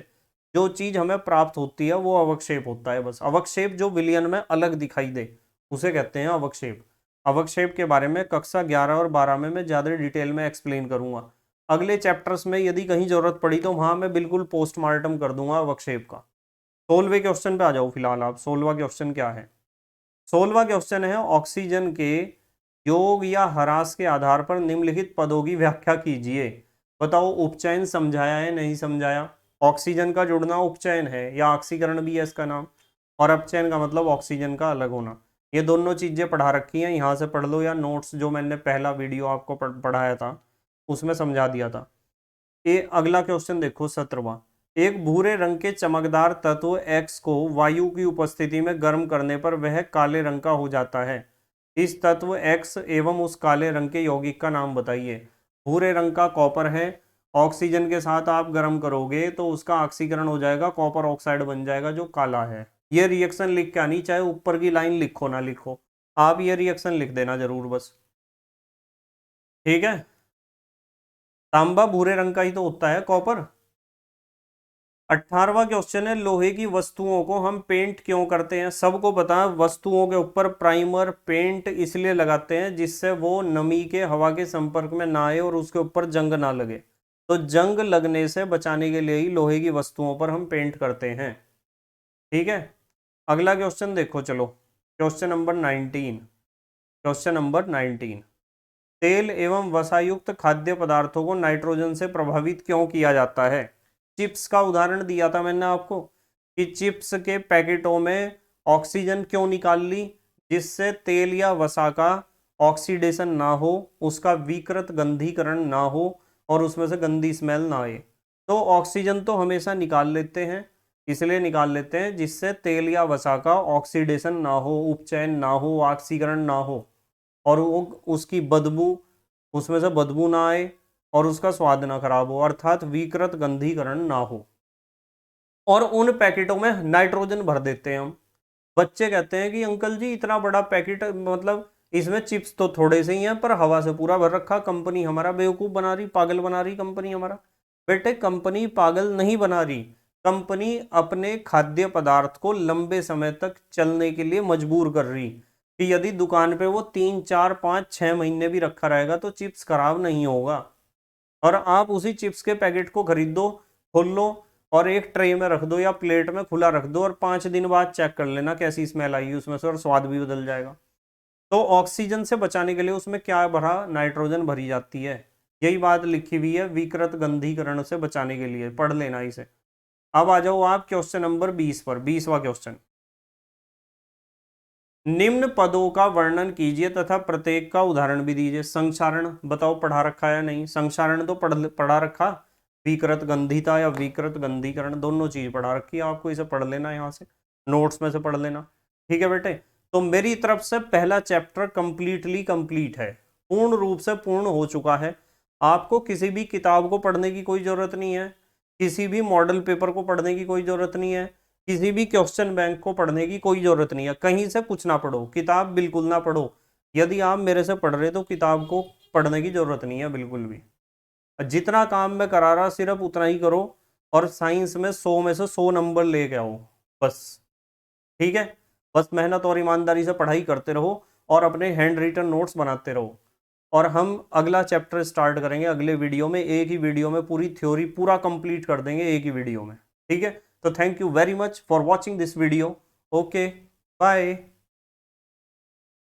जो चीज हमें प्राप्त होती है वो अवक्षेप होता है। बस अवक्षेप जो विलयन में अलग दिखाई दे उसे कहते हैं अवक्षेप। अवक्षेप के बारे में कक्षा 11 और 12 में मैं ज्यादा डिटेल में एक्सप्लेन करूंगा, अगले चैप्टर्स में यदि कहीं जरूरत पड़ी तो वहां मैं बिल्कुल पोस्टमार्टम कर दूंगा अवक्षेप का। 16वें क्वेश्चन पे आ जाओ फिलहाल आप। 16वां क्वेश्चन क्या है? 16वां क्वेश्चन है ऑक्सीजन के योग या ह्रास के आधार पर निम्नलिखित पदों की व्याख्या कीजिए। बताओ उपचयन समझाया है नहीं समझाया? ऑक्सीजन का जुड़ना उपचयन है, या ऑक्सीकरण भी है इसका नाम, और अपचयन का मतलब ऑक्सीजन का अलग होना। ये दोनों चीजें पढ़ा रखी हैं, यहाँ से पढ़ लो, या नोट्स जो मैंने पहला वीडियो आपको पढ़ाया था उसमें समझा दिया था। ये अगला क्वेश्चन देखो 17वां। एक भूरे रंग के चमकदार तत्व X को वायु की उपस्थिति में गर्म करने पर वह काले रंग का हो जाता है। इस तत्व X एवं उस काले रंग के यौगिक का नाम बताइए। भूरे रंग का कॉपर है, ऑक्सीजन के साथ आप गर्म करोगे तो उसका ऑक्सीकरण हो जाएगा, कॉपर ऑक्साइड बन जाएगा जो काला है। ये रिएक्शन लिख के आनी, चाहे ऊपर की लाइन लिखो ना लिखो, आप ये रिएक्शन लिख देना जरूर बस, ठीक है। तांबा भूरे रंग का ही तो होता है, कॉपर। 18वां क्वेश्चन है लोहे की वस्तुओं को हम पेंट क्यों करते हैं? सबको पता है वस्तुओं के ऊपर प्राइमर पेंट इसलिए लगाते हैं जिससे वो नमी के हवा के संपर्क में ना आए और उसके ऊपर जंग ना लगे। तो जंग लगने से बचाने के लिए ही लोहे की वस्तुओं पर हम पेंट करते हैं, ठीक है। अगला क्वेश्चन देखो चलो, क्वेश्चन नंबर 19। क्वेश्चन नंबर 19, तेल एवं वसायुक्त खाद्य पदार्थों को नाइट्रोजन से प्रभावित क्यों किया जाता है? चिप्स का उदाहरण दिया था मैंने आपको कि चिप्स के पैकेटों में ऑक्सीजन क्यों निकाल ली, जिससे तेल या वसा का ऑक्सीडेशन ना हो, उसका विकृत गंधीकरण ना हो और उसमें से गंदी स्मेल ना आए। तो ऑक्सीजन तो हमेशा निकाल लेते हैं, इसलिए निकाल लेते हैं जिससे तेल या वसा का ऑक्सीडेशन ना हो, उपचयन ना हो, ऑक्सीकरण ना हो, और वो उसकी बदबू, उसमें से बदबू ना आए और उसका स्वाद ना खराब हो, अर्थात विकृत गंधीकरण ना हो। और उन पैकेटों में नाइट्रोजन भर देते हैं हम। बच्चे कहते हैं कि अंकल जी इतना बड़ा पैकेट, मतलब इसमें चिप्स तो थोड़े से ही हैं पर हवा से पूरा भर रखा, कंपनी हमारा बेवकूफ बना रही, पागल बना रही कंपनी हमारा। बेटे कंपनी पागल नहीं बना रही, कंपनी अपने खाद्य पदार्थ को लंबे समय तक चलने के लिए मजबूर कर रही कि यदि दुकान पे वो 3 4 5 6 महीने भी रखा रहेगा तो चिप्स खराब नहीं होगा। और आप उसी चिप्स के पैकेट को खरीद दो, खोल लो और एक ट्रे में रख दो या प्लेट में खुला रख दो, और 5 दिन बाद चेक कर लेना कैसी स्मेल आई उसमें से, और स्वाद भी बदल जाएगा। तो ऑक्सीजन से बचाने के लिए उसमें क्या भरा? नाइट्रोजन भरी जाती है। यही बात लिखी हुई है, विकृत गंधीकरण से बचाने के लिए, पढ़ लेना इसे। अब आ जाओ आप क्वेश्चन नंबर 20 पर। 20वां क्वेश्चन, निम्न पदों का वर्णन कीजिए तथा प्रत्येक का उदाहरण भी दीजिए। संक्षारण बताओ पढ़ा रखा है नहीं? संक्षारण तो पढ़ा रखा, विकृत गंधिता या विकृत गंधीकरण दोनों चीज पढ़ा रखी है आपको, इसे पढ़ लेना, यहाँ से नोट्स में से पढ़ लेना, ठीक है बेटे। तो मेरी तरफ से पहला चैप्टर कंप्लीटली कंप्लीट है, पूर्ण रूप से पूर्ण हो चुका है। आपको किसी भी किताब को पढ़ने की कोई जरूरत नहीं है, किसी भी मॉडल पेपर को पढ़ने की कोई जरूरत नहीं है, किसी भी क्वेश्चन बैंक को पढ़ने की कोई जरूरत नहीं है, कहीं से कुछ ना पढ़ो, किताब बिल्कुल ना पढ़ो। यदि आप मेरे से पढ़ रहे तो किताब को पढ़ने की जरूरत नहीं है बिल्कुल भी। जितना काम मैं करा रहा सिर्फ उतना ही करो, और साइंस में 100 में से 100 नंबर लेके आओ बस, ठीक है। बस मेहनत और ईमानदारी से पढ़ाई करते रहो और अपने हैंड रिटन नोट्स बनाते रहो। और हम अगला चैप्टर स्टार्ट करेंगे अगले वीडियो में, एक ही वीडियो में पूरी थ्योरी पूरा कंप्लीट कर देंगे एक ही वीडियो में, ठीक है। तो thank you very much for watching this video. Okay, bye.